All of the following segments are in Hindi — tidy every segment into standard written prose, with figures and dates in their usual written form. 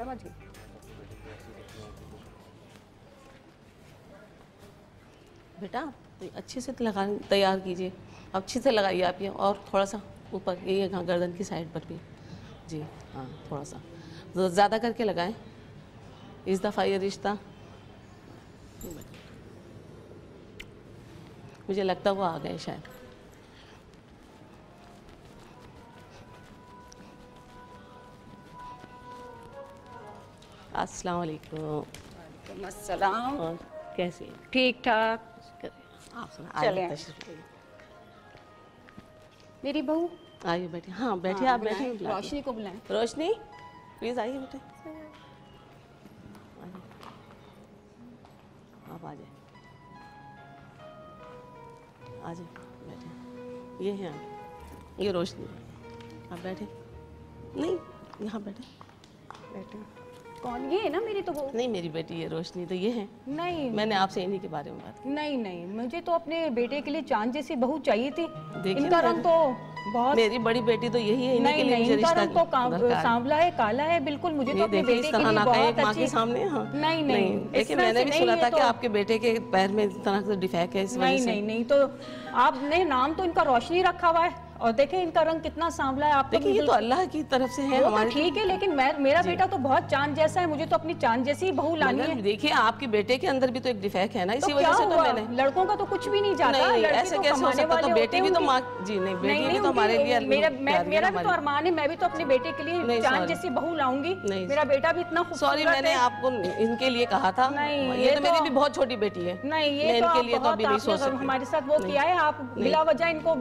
समझ गई। बेटा तो अच्छे से लगा तैयार कीजिए, अच्छे से लगाइए आप ये, और थोड़ा सा ऊपर ये गर्दन की साइड पर भी जी, हाँ थोड़ा सा तो ज़्यादा करके लगाएं। इस दफ़ा ये रिश्ता मुझे लगता वो आ गए शायद। अस्सलाम वालेकुम। वालेकुम अस्सलाम। और कैसे हैं? ठीक ठाक। आप चलें। सुना मेरी बहू आइए बैठिए। हाँ बैठिए, हाँ, आप बैठिए। बुलाएं, रोशनी को बुलाएं। रोशनी प्लीज़ आइए बेटे, आप आ जाए, आ जाए बैठे। ये हैं आप, ये रोशनी, आप बैठे। नहीं यहाँ बैठे, बैठे। कौन? ये है ना मेरी तो बहू। नहीं मेरी बेटी है रोशनी, तो ये है। नहीं मैंने आपसे इन्हीं के बारे में बात नहीं नहीं, मुझे तो अपने बेटे के लिए चांद जैसी बहू चाहिए थी। देखिए इनका रंग तो बहुत, मेरी बड़ी बेटी तो यही है, इन्हीं के लिए मुझे इनका रिश्ता रंग तो सांवला है, काला है बिल्कुल। मुझे तो अपने बेटे के लिए बहुत माँ अच्छी। के सामने। हाँ नहीं नहीं, देखिए मैंने भी सुना था कि आपके बेटे के पैर में इस तरह से डिफेक्ट है, इस वजह से। नहीं नहीं, तो आपने नाम तो इनका रोशनी रखा हुआ है, और देखें इनका रंग कितना सांवला है। आप देखिए ये तो अल्लाह की तरफ से है हमारे। ठीक है, लेकिन मेरा बेटा तो बहुत चांद जैसा है, मुझे तो अपनी चांद जैसी ही बहू लानी है। देखिए आपके बेटे के अंदर भी तो एक डिफेक्ट है ना, इसी वजह से तो मैंने। लड़कों का तो कुछ भी नहीं जाता। नहीं ऐसे कैसे हो सकता? तो बेटी भी तो माँ जी, नहीं बेटी भी तो हमारे लिए। मेरा भी तो अरमान है, मैं भी तो अपने बेटे के लिए चांद जैसी बहू लाऊंगी। मेरा बेटा भी इतना खूबसूरत है। सॉरी मैंने आपको इनके लिए कहा था। ये तो मेरी भी बहुत छोटी बेटी है। नहीं ये तो इनके लिए तो अभी नहीं सोच सकती। हमारे साथ वो किया है आप बिला वजह इनको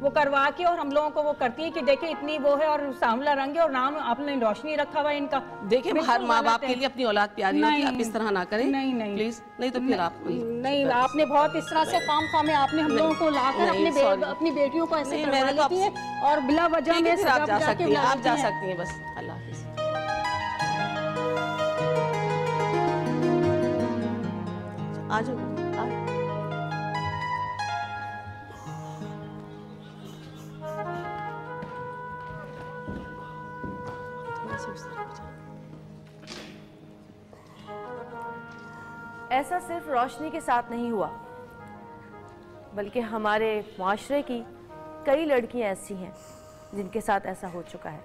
वो करवा के, और हम लोगों को वो करती है कि देखिए इतनी वो है और सांवला रंग है, और नाम आपने रोशनी रखा हुआ है इनका। देखिए हर माँ बाप के लिए अपनी औलाद प्यारी होती है, आप इस तरह ना करें। नहीं नहीं प्लीज, नहीं तो फिर आप नहीं, आपने बहुत इस तरह से काम में आपने हम लोगों को लाकर अपनी बेटियों को ऐसे करवा लेती है, और बिला वजह में आप जा सकती हैं, आप जा सकती हैं बस। अल्लाह हाफिज़। आ जाओ। ऐसा सिर्फ रोशनी के साथ नहीं हुआ, बल्कि हमारे माशरे की कई लड़कियां ऐसी हैं जिनके साथ ऐसा हो चुका है।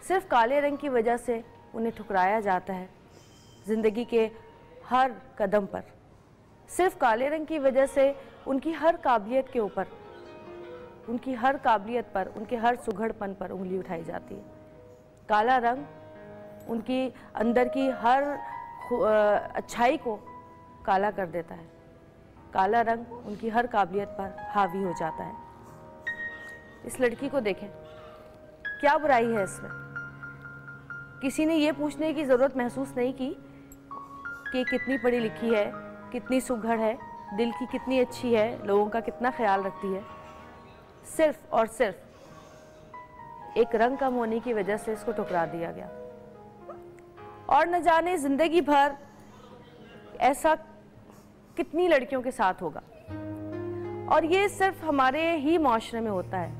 सिर्फ काले रंग की वजह से उन्हें ठुकराया जाता है ज़िंदगी के हर कदम पर। सिर्फ काले रंग की वजह से उनकी हर काबिलियत के ऊपर, उनकी हर काबिलियत पर, उनके हर सुघड़पन पर उंगली उठाई जाती है। काला रंग उनकी अंदर की हर अच्छाई को काला कर देता है। काला रंग उनकी हर काबिलियत पर हावी हो जाता है। इस लड़की को देखें, क्या बुराई है इसमें? किसी ने ये पूछने की ज़रूरत महसूस नहीं की कि कितनी पढ़ी लिखी है, कितनी सुघड़ है, दिल की कितनी अच्छी है, लोगों का कितना ख्याल रखती है। सिर्फ और सिर्फ एक रंग कम होने की वजह से इसको ठुकरा दिया गया। और न जाने जिंदगी भर ऐसा कितनी लड़कियों के साथ होगा। और ये सिर्फ हमारे ही माशरे में होता है।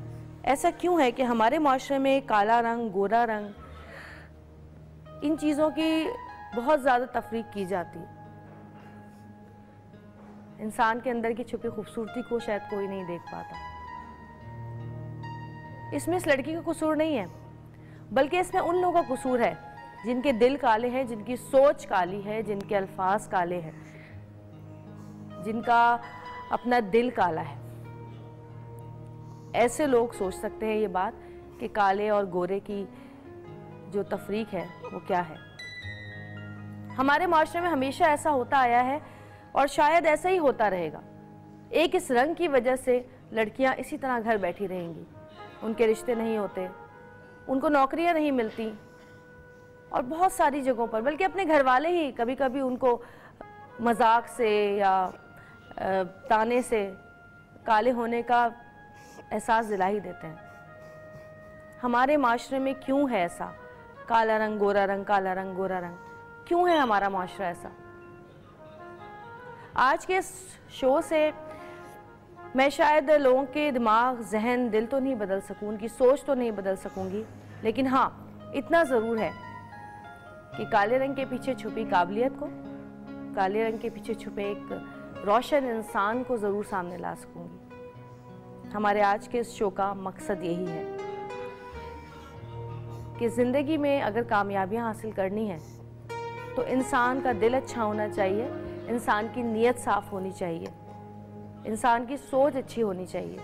ऐसा क्यों है कि हमारे माशरे में काला रंग, गोरा रंग, इन चीज़ों की बहुत ज़्यादा तफरीक की जाती है। इंसान के अंदर की छुपी खूबसूरती को शायद कोई नहीं देख पाता। इसमें इस लड़की का कसूर नहीं है, बल्कि इसमें उन लोगों का कसूर है जिनके दिल काले हैं, जिनकी सोच काली है, जिनके अल्फाज काले हैं, जिनका अपना दिल काला है। ऐसे लोग सोच सकते हैं ये बात कि काले और गोरे की जो तफरीक है वो क्या है। हमारे माशरे में हमेशा ऐसा होता आया है और शायद ऐसा ही होता रहेगा। एक इस रंग की वजह से लड़कियां इसी तरह घर बैठी रहेंगी, उनके रिश्ते नहीं होते, उनको नौकरियां नहीं मिलती, और बहुत सारी जगहों पर, बल्कि अपने घर वाले ही कभी कभी उनको मजाक से या ताने से काले होने का एहसास दिला ही देते हैं। हमारे माशरे में क्यों है ऐसा? काला रंग, गोरा रंग, काला रंग, गोरा रंग, क्यों है हमारा माशरा ऐसा? आज के शो से मैं शायद लोगों के दिमाग, जहन, दिल तो नहीं बदल सकूँ, उनकी सोच तो नहीं बदल सकूँगी, लेकिन हाँ, इतना ज़रूर है कि काले रंग के पीछे छुपी काबिलियत को, काले रंग के पीछे छुपे एक रोशन इंसान को ज़रूर सामने ला सकूंगी। हमारे आज के इस शो का मकसद यही है कि ज़िंदगी में अगर कामयाबियां हासिल करनी है तो इंसान का दिल अच्छा होना चाहिए, इंसान की नीयत साफ़ होनी चाहिए, इंसान की सोच अच्छी होनी चाहिए।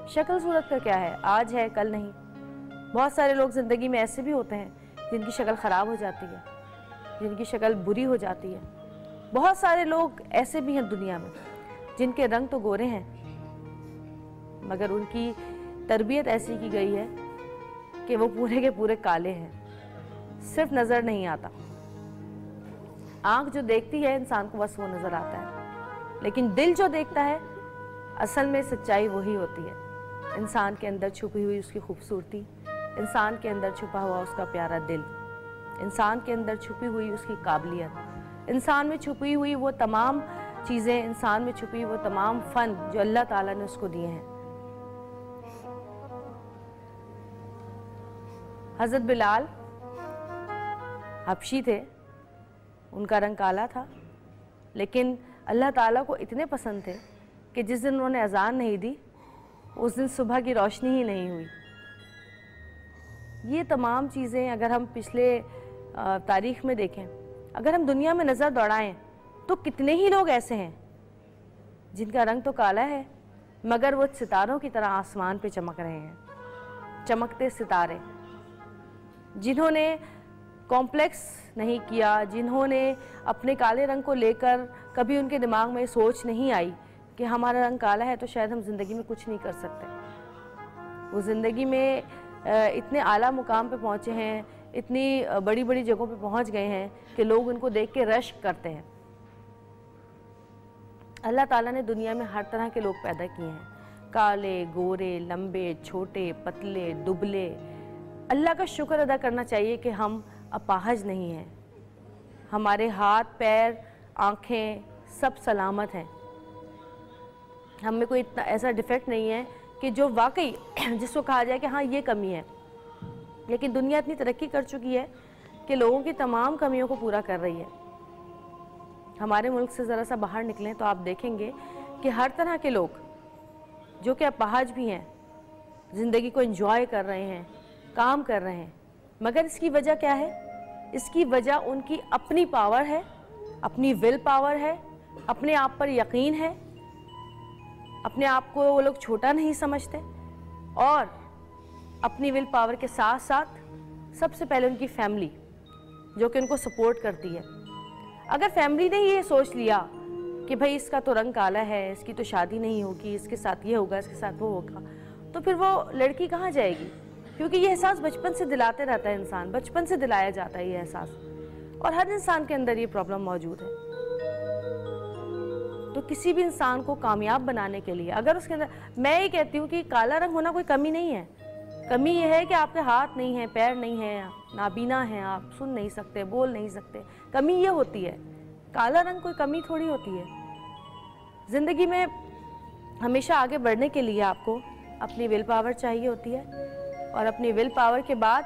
शक्ल सूरत का क्या है, आज है कल नहीं। बहुत सारे लोग ज़िंदगी में ऐसे भी होते हैं जिनकी शक्ल ख़राब हो जाती है, जिनकी शक्ल बुरी हो जाती है। बहुत सारे लोग ऐसे भी हैं दुनिया में जिनके रंग तो गोरे हैं मगर उनकी तरबियत ऐसी की गई है कि वो पूरे के पूरे काले हैं, सिर्फ नज़र नहीं आता। आँख जो देखती है इंसान को बस वो नज़र आता है, लेकिन दिल जो देखता है असल में सच्चाई वही होती है। इंसान के अंदर छुपी हुई उसकी खूबसूरती, इंसान के अंदर छुपा हुआ उसका प्यारा दिल, इंसान के अंदर छुपी हुई उसकी काबिलियत, इंसान में छुपी हुई वो तमाम चीज़ें, इंसान में छुपी वो तमाम फ़न जो अल्लाह ताला ने उसको दिए हैं। हज़रत बिलाल हबशी थे, उनका रंग काला था, लेकिन अल्लाह ताला को इतने पसंद थे कि जिस दिन उन्होंने अजान नहीं दी उस दिन सुबह की रोशनी ही नहीं हुई। ये तमाम चीज़ें अगर हम पिछले तारीख़ में देखें, अगर हम दुनिया में नज़र दौड़ाएं तो कितने ही लोग ऐसे हैं जिनका रंग तो काला है मगर वो सितारों की तरह आसमान पे चमक रहे हैं, चमकते सितारे, जिन्होंने कॉम्प्लेक्स नहीं किया, जिन्होंने अपने काले रंग को लेकर कभी उनके दिमाग में सोच नहीं आई कि हमारा रंग काला है तो शायद हम ज़िंदगी में कुछ नहीं कर सकते। वो ज़िंदगी में इतने आला मुकाम पे पहुँचे हैं, इतनी बड़ी बड़ी जगहों पे पहुँच गए हैं कि लोग उनको देख के रश्क करते हैं। अल्लाह ताला ने दुनिया में हर तरह के लोग पैदा किए हैं, काले, गोरे, लंबे, छोटे, पतले, दुबले। अल्लाह का शुक्र अदा करना चाहिए कि हम अपाहज नहीं हैं, हमारे हाथ, पैर, आँखें सब सलामत हैं। हम में कोई इतना ऐसा डिफेक्ट नहीं है कि जो वाकई जिसको कहा जाए कि हाँ ये कमी है। लेकिन दुनिया इतनी तरक्की कर चुकी है कि लोगों की तमाम कमियों को पूरा कर रही है। हमारे मुल्क से ज़रा सा बाहर निकलें तो आप देखेंगे कि हर तरह के लोग जो कि अपाहज भी हैं ज़िंदगी को एंजॉय कर रहे हैं, काम कर रहे हैं। मगर इसकी वजह क्या है? इसकी वजह उनकी अपनी पावर है, अपनी विल पावर है, अपने आप पर यकीन है, अपने आप को वो लोग छोटा नहीं समझते और अपनी विल पावर के साथ साथ सबसे पहले उनकी फैमिली जो कि उनको सपोर्ट करती है। अगर फैमिली ने ये सोच लिया कि भाई इसका तो रंग काला है, इसकी तो शादी नहीं होगी, इसके साथ ये होगा, इसके साथ वो होगा, तो फिर वो लड़की कहाँ जाएगी? क्योंकि ये एहसास बचपन से दिलाते रहता है इंसान, बचपन से दिलाया जाता है ये एहसास, और हर इंसान के अंदर ये प्रॉब्लम मौजूद है। तो किसी भी इंसान को कामयाब बनाने के लिए अगर उसके अंदर, मैं ये कहती हूँ कि काला रंग होना कोई कमी नहीं है। कमी ये है कि आपके हाथ नहीं है, पैर नहीं है, नाबीना हैं, आप सुन नहीं सकते, बोल नहीं सकते, कमी ये होती है। काला रंग कोई कमी थोड़ी होती है। ज़िंदगी में हमेशा आगे बढ़ने के लिए आपको अपनी विल पावर चाहिए होती है और अपनी विल पावर के बाद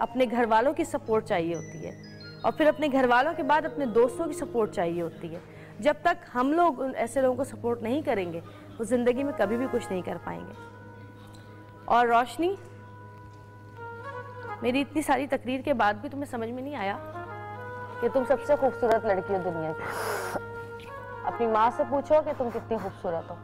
अपने घर वालों की सपोर्ट चाहिए होती है और फिर अपने घर वालों के बाद अपने दोस्तों की सपोर्ट चाहिए होती है। जब तक हम लोग ऐसे लोगों को सपोर्ट नहीं करेंगे वो ज़िंदगी में कभी भी कुछ नहीं कर पाएंगे। और रोशनी, मेरी इतनी सारी तकरीर के बाद भी तुम्हें समझ में नहीं आया कि तुम सबसे खूबसूरत लड़की हो दुनिया की? अपनी माँ से पूछो कि तुम कितनी खूबसूरत हो।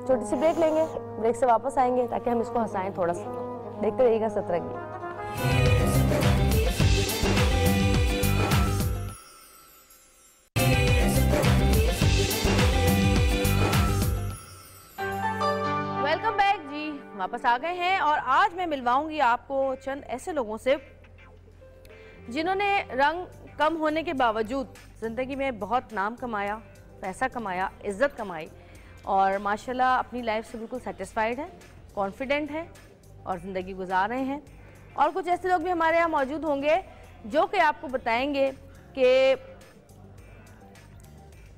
छोटी सी ब्रेक लेंगे, ब्रेक से वापस आएंगे ताकि हम इसको हंसाएं थोड़ा सा। देखते रहिएगा सतरंगी। वेलकम बैक जी, वापस आ गए हैं और आज मैं मिलवाऊंगी आपको चंद ऐसे लोगों से जिन्होंने रंग कम होने के बावजूद ज़िंदगी में बहुत नाम कमाया, पैसा कमाया, इज़्ज़त कमाई और माशाल्लाह अपनी लाइफ से बिल्कुल सेटिस्फाइड है, कॉन्फिडेंट है और ज़िंदगी गुजार रहे हैं। और कुछ ऐसे लोग भी हमारे यहाँ मौजूद होंगे जो कि आपको बताएंगे कि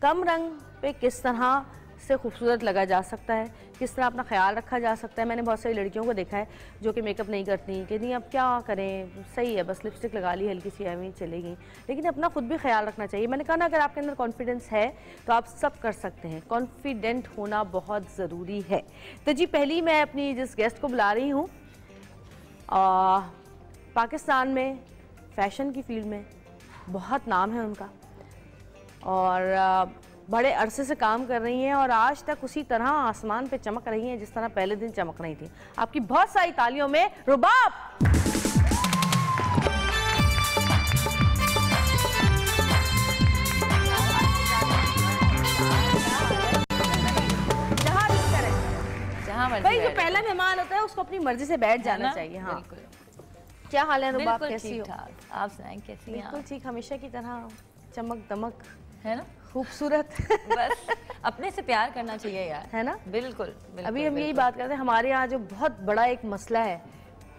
कम रंग पे किस तरह से खूबसूरत लगा जा सकता है, किस तरह अपना ख्याल रखा जा सकता है। मैंने बहुत सारी लड़कियों को देखा है जो कि मेकअप नहीं करती, कि नहीं अब क्या करें, सही है बस लिपस्टिक लगा ली हल्की सी एवं चलेगी, लेकिन अपना खुद भी ख्याल रखना चाहिए। मैंने कहा ना, अगर आपके अंदर कॉन्फिडेंस है तो आप सब कर सकते हैं, कॉन्फिडेंट होना बहुत ज़रूरी है। तो जी पहली मैं अपनी जिस गेस्ट को बुला रही हूँ, पाकिस्तान में फ़ैशन की फील्ड में बहुत नाम है उनका और बड़े अरसे से काम कर रही हैं और आज तक उसी तरह आसमान पे चमक रही हैं जिस तरह पहले दिन चमक रही थी। आपकी बहुत सारी तालियों में रुबाब। भाई जो पहला मेहमान होता है उसको अपनी मर्जी से बैठ जाना चाहिए। हाँ, क्या हाल है रुबाब, कैसी हो? आप सुनाएं कैसी हैं? बिल्कुल ठीक, हमेशा की तरह चमक दमक है ना, खूबसूरत। बस अपने से प्यार करना चाहिए यार, है ना? बिल्कुल, बिल्कुल। अभी हम यही बात करते हैं, हमारे यहाँ जो बहुत बड़ा एक मसला है,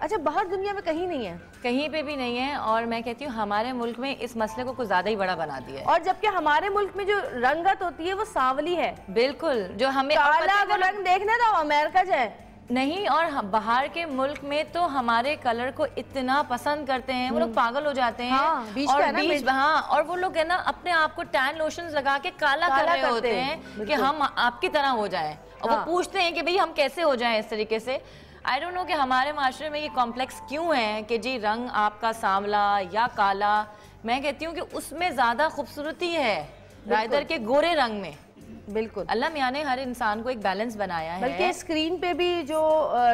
अच्छा बाहर दुनिया में कहीं नहीं है, कहीं पे भी नहीं है, और मैं कहती हूँ हमारे मुल्क में इस मसले को कुछ ज्यादा ही बड़ा बना दिया है। और जबकि हमारे मुल्क में जो रंगत होती है वो सांवली है, बिल्कुल, जो हमें काला अगर रंग देखना तो अमेरिका जाए नहीं, और बाहर के मुल्क में तो हमारे कलर को इतना पसंद करते हैं, वो लोग पागल हो जाते हैं। हाँ, बीच और का है ना, बीच, हाँ, और वो लोग है ना अपने आप को टैन लोशन लगा के काला कर रहे होते हैं कि हम आपकी तरह हो जाएं, और वो पूछते हैं कि भाई हम कैसे हो जाएं इस तरीके से। आई डोंट नो कि हमारे माशरे में ये कॉम्प्लेक्स क्यों है कि जी रंग आपका सांवला या काला। मैं कहती हूँ कि उसमें ज्यादा खूबसूरती है राइदर के गोरे रंग में। बिल्कुल, अल्लाह मियां ने हर इंसान को एक बैलेंस बनाया है। बल्कि स्क्रीन पे भी जो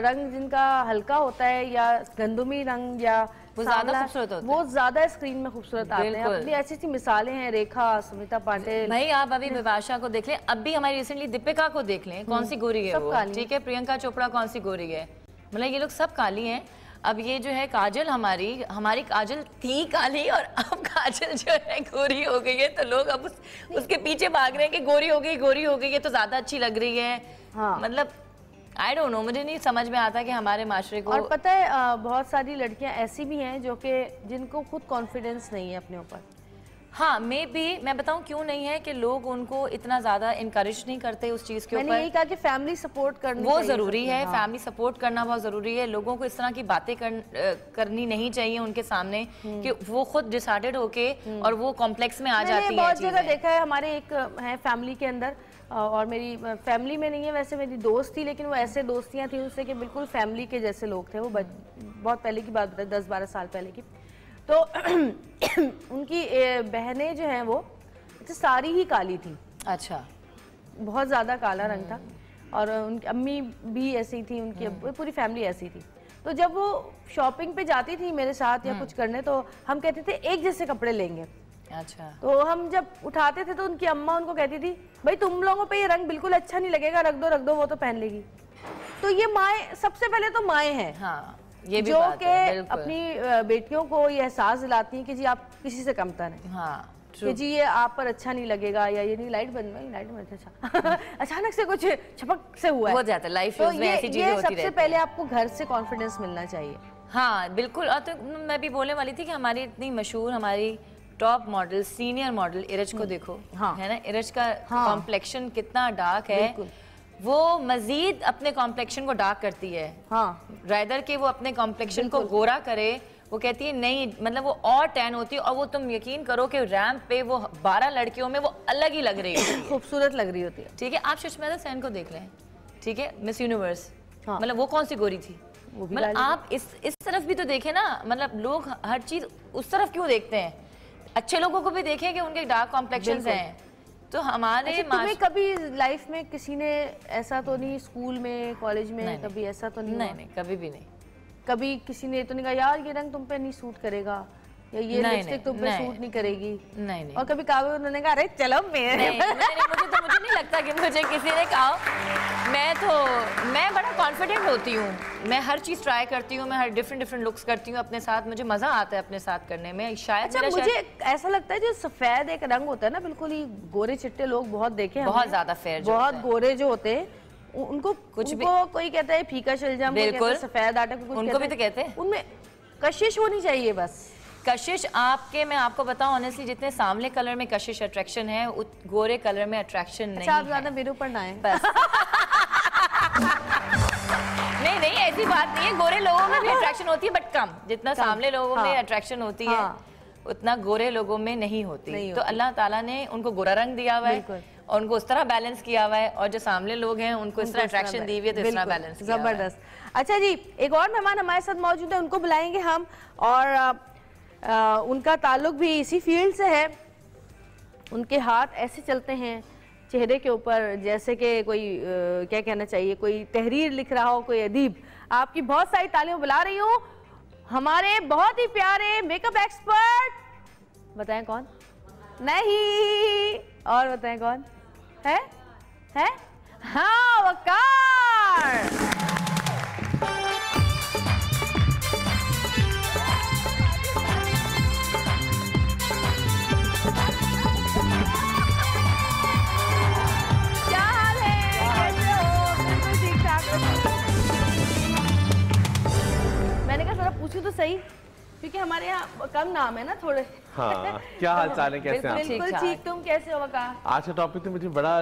रंग जिनका हल्का होता है या गंदुमी रंग या वो ज्यादा खूबसूरत होते हैं, वो ज्यादा स्क्रीन में खूबसूरत आते हैं। अपनी ऐसी ऐसी मिसालें हैं, रेखा, सुमिता पाटिल। भाई आप अभी विभाषा को देख लें, अब भी हमारी रिसेंटली दीपिका को देख लें, कौन सी गोरी है वो, ठीक है, प्रियंका चोपड़ा कौन सी गोरी है, मतलब ये लोग सब काली हैं। अब ये जो है काजल, हमारी काजल थी काली और अब काजल जो है गोरी हो गई है, तो लोग अब उसके पीछे भाग रहे हैं कि गोरी हो गई है तो ज्यादा अच्छी लग रही है। हाँ। मतलब आई डोंट नो, मुझे नहीं समझ में आता कि हमारे माशरे को। और पता है बहुत सारी लड़कियां ऐसी भी हैं जो कि जिनको खुद कॉन्फिडेंस नहीं है अपने ऊपर। हाँ, मैं बताऊं क्यों नहीं है कि लोग उनको इतना ज्यादा इनकरेज नहीं करते उस चीज के ऊपर। मैंने यही कहा कि फैमिली सपोर्ट करनी वो जरूरी है। हाँ। फैमिली सपोर्ट करना बहुत जरूरी है। लोगों को इस तरह की बातें करनी नहीं चाहिए उनके सामने कि वो खुद डिसाइडेड होके और वो कॉम्प्लेक्स में आ जाती है। बहुत जगह देखा है, हमारे एक है फैमिली के अंदर, और मेरी फैमिली में नहीं है वैसे, मेरी दोस्त थी, लेकिन वो ऐसे दोस्तियां थी उनसे कि बिल्कुल फैमिली के जैसे लोग थे। वो बहुत पहले की बात बताई, 10-12 साल पहले की। तो उनकी बहनें जो हैं वो सारी ही काली थी। अच्छा, बहुत ज़्यादा काला रंग था, और उनकी अम्मी भी ऐसी थी, उनकी पूरी फैमिली ऐसी थी। तो जब वो शॉपिंग पे जाती थी मेरे साथ या कुछ करने, तो हम कहते थे एक जैसे कपड़े लेंगे। अच्छा, तो हम जब उठाते थे तो उनकी अम्मा उनको कहती थी, भाई तुम लोगों पे ये रंग बिल्कुल अच्छा नहीं लगेगा, रख दो, वो तो पहन लेगी। तो ये माएँ, सबसे पहले तो माएँ हैं। हाँ, ये भी जो कि अपनी बेटियों को ये एहसास दिलाती हैं कि जी आप किसी से कमतर हैं। हाँ, कि जी ये आप पर अच्छा नहीं लगेगा, या ये नहीं, लाइट बंद गई, लाइट बंद, अच्छा अचानक से कुछ छपक से हुआ है, हो जाता है लाइफ तो में, ऐसी चीजें होती रहती सबसे पहले आपको घर से कॉन्फिडेंस मिलना चाहिए। हाँ बिल्कुल। और तो मैं भी बोलने वाली थी कि हमारी इतनी मशहूर, हमारी टॉप मॉडल, सीनियर मॉडल इरज को देखो। हाँ। है ना, इरज का कॉम्प्लेक्शन कितना डार्क है, वो मजीद अपने कॉम्प्लेक्शन को डार्क करती है। हाँ। राइदर के वो अपने कॉम्प्लेक्शन को गोरा करे, वो कहती है नहीं, मतलब वो और टैन होती है, और वो तुम यकीन करो कि रैंप पे वो 12 लड़कियों में वो अलग ही लग रही है, खूबसूरत लग रही होती है। ठीक है, आप सुष्मिता सेन को देख लें, ठीक है, मिस यूनिवर्स, मतलब वो कौन सी गोरी थी, मतलब आप इस तरफ भी तो देखें ना, मतलब लोग हर चीज उस तरफ क्यों देखते हैं, अच्छे लोगों को भी देखें कि उनके डार्क कॉम्प्लेक्शंस हैं। तो हमारे तुम्हें कभी लाइफ में किसी ने ऐसा तो नहीं, स्कूल में, कॉलेज में कभी ऐसा तो नहीं? नहीं, कभी भी नहीं। कभी किसी ने तो नहीं कहा यार ये रंग तुम पे नहीं सूट करेगा, या ये लिपस्टिक तुम पे सूट नहीं करेगी? नहीं। और कभी कहा उन्होंने कहा अरे चलो मेरे मुझे नहीं लगता कि मुझे किसी ने कहा। मैं बड़ा कॉन्फिडेंट होती हूँ, मैं हर चीज ट्राई करती हूँ, मैं हर डिफरेंट लुक्स करती हूँ अपने साथ, मुझे मजा आता है अपने साथ करने में। शायद मुझे ऐसा लगता है जो सफेद एक रंग होता है ना, बिल्कुल ही गोरे चिट्टे लोग बहुत देखे हैं, बहुत ज्यादा फेयर, बहुत गोरे जो होते हैं, उनको कुछ भी कोई कहता है फीका शलजम, बिल्कुल सफेद आटा, उनको भी तो कहते हैं। उनमें कशिश होनी चाहिए बस। कशिश आपके, मैं आपको बताऊं ऑनेस्टली, जितने सांवले कलर में कशिश अट्रैक्शन है, गोरे कलर में अट्रैक्शन नहीं आप है। ज्यादा मेरे ऊपर ना आए बस नहीं ऐसी बात नहीं है, गोरे लोगों में भी अट्रैक्शन होती है बट कम, जितना सांवले लोगों में अट्रैक्शन होती है उतना गोरे लोगों में नहीं होती। तो अल्लाह ताला ने उनको गोरा रंग दिया हुआ है और उनको उस तरह बैलेंस किया हुआ है, और जो सामने लोग हैं उनको इस तरह अट्रैक्शन दी हुई है, तो इस तरह बैलेंस किया हुआ है। जबरदस्त। अच्छा जी, एक और मेहमान हमारे साथ मौजूद है, उनको बुलाएंगे हम, और उनका ताल्लुक भी इसी फील्ड से है। उनके हाथ ऐसे चलते हैं चेहरे के ऊपर जैसे कि कोई क्या कहना चाहिए, कोई तहरीर लिख रहा हो, कोई अदीब। आपकी बहुत सारी तालियां बुला रही हूँ हमारे बहुत ही प्यारे मेकअप एक्सपर्ट, बताएं कौन? नहीं, और बताएं कौन है? हाँ, वकार। क्या हाल है? कैसे हो? बिल्कुल ठीक ठाक। मैंने कहा जरा पूछूं तो सही, क्योंकि हमारे यहाँ कम नाम है ना थोड़े। हाँ, क्या हाल चाल है, कैसे हैं आप? बिल्कुल ठीक, तुम कैसे हो वकार? आज का टॉपिक तो मुझे बड़ा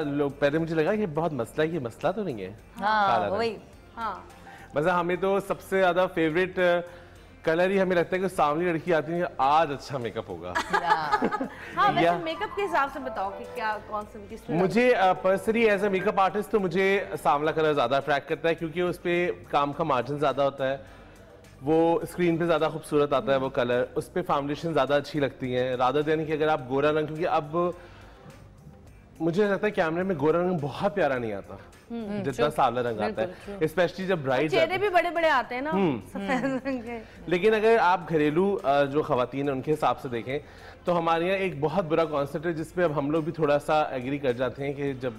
पहले मुझे लगा ये बहुत मसला है, ये मसला तो नहीं है। हाँ वही, हाँ मतलब हमें तो सबसे ज्यादा फेवरेट कलर ही हमें लगता है कि सामने लड़की आती है आज अच्छा मेकअप होगा। हाँ, वैसे मेकअप के हिसाब से बताओ कि क्या कौन सा किस में? मुझे personally as a makeup artist तो मुझे सांवला कलर ज्यादा अट्रैक्ट करता है, क्योंकि उस पे काम का मार्जिन ज्यादा होता है, वो स्क्रीन पे ज्यादा खूबसूरत आता है वो कलर, उस पे फाउंडेशन ज्यादा अच्छी लगती है रादर देन कि अगर आप गोरा रंग, क्योंकि अब मुझे लगता है कैमरे में गोरा रंग बहुत प्यारा नहीं आता जितना सांवला रंग आता है, स्पेशली जब ब्राइड। चेहरे भी बड़े बड़े आते हैं ना सफेद रंग के। लेकिन अगर आप घरेलू जो खवातीन है उनके हिसाब से देखें तो हमारे यहाँ एक बहुत बुरा कॉन्सेप्ट है जिसपे अब हम लोग भी थोड़ा सा एग्री कर जाते हैं कि जब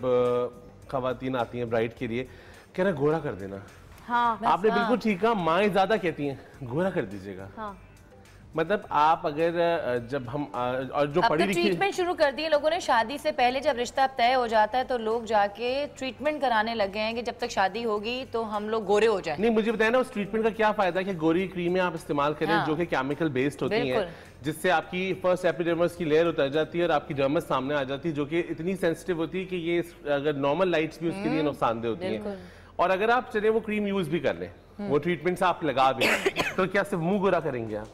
खवातीन आती हैं ब्राइड के लिए, कह रहे गोरा कर देना। हाँ, आपने बिल्कुल ठीक कहा, माएँ ज्यादा कहती हैं गोरा कर दीजिएगा। हाँ। मतलब आप अगर जब हम और जो अब पढ़ी तो लिखी ट्रीटमेंट शुरू कर दी है लोगों ने, शादी से पहले जब रिश्ता तय हो जाता है तो लोग जाके ट्रीटमेंट कराने लगे हैं कि जब तक शादी होगी तो हम लोग गोरे हो जाएं। नहीं, मुझे बताया ना उस ट्रीटमेंट का क्या फायदा है कि गोरी क्रीमें आप इस्तेमाल करें जो कि केमिकल बेस्ड होती हैं, जिससे आपकी फर्स्ट एपिडर्मिस की लेयर उतर जाती है और आपकी डर्मिस सामने आ जाती है, जो कि इतनी सेंसिटिव होती है कि ये अगर नॉर्मल लाइट्स भी उसके लिए नुकसानदेह होती हैं। और अगर आप चले वो क्रीम यूज भी कर लें, वो ट्रीटमेंट से आप लगा भी तो क्या सिर्फ मुंह गोरा करेंगे आप?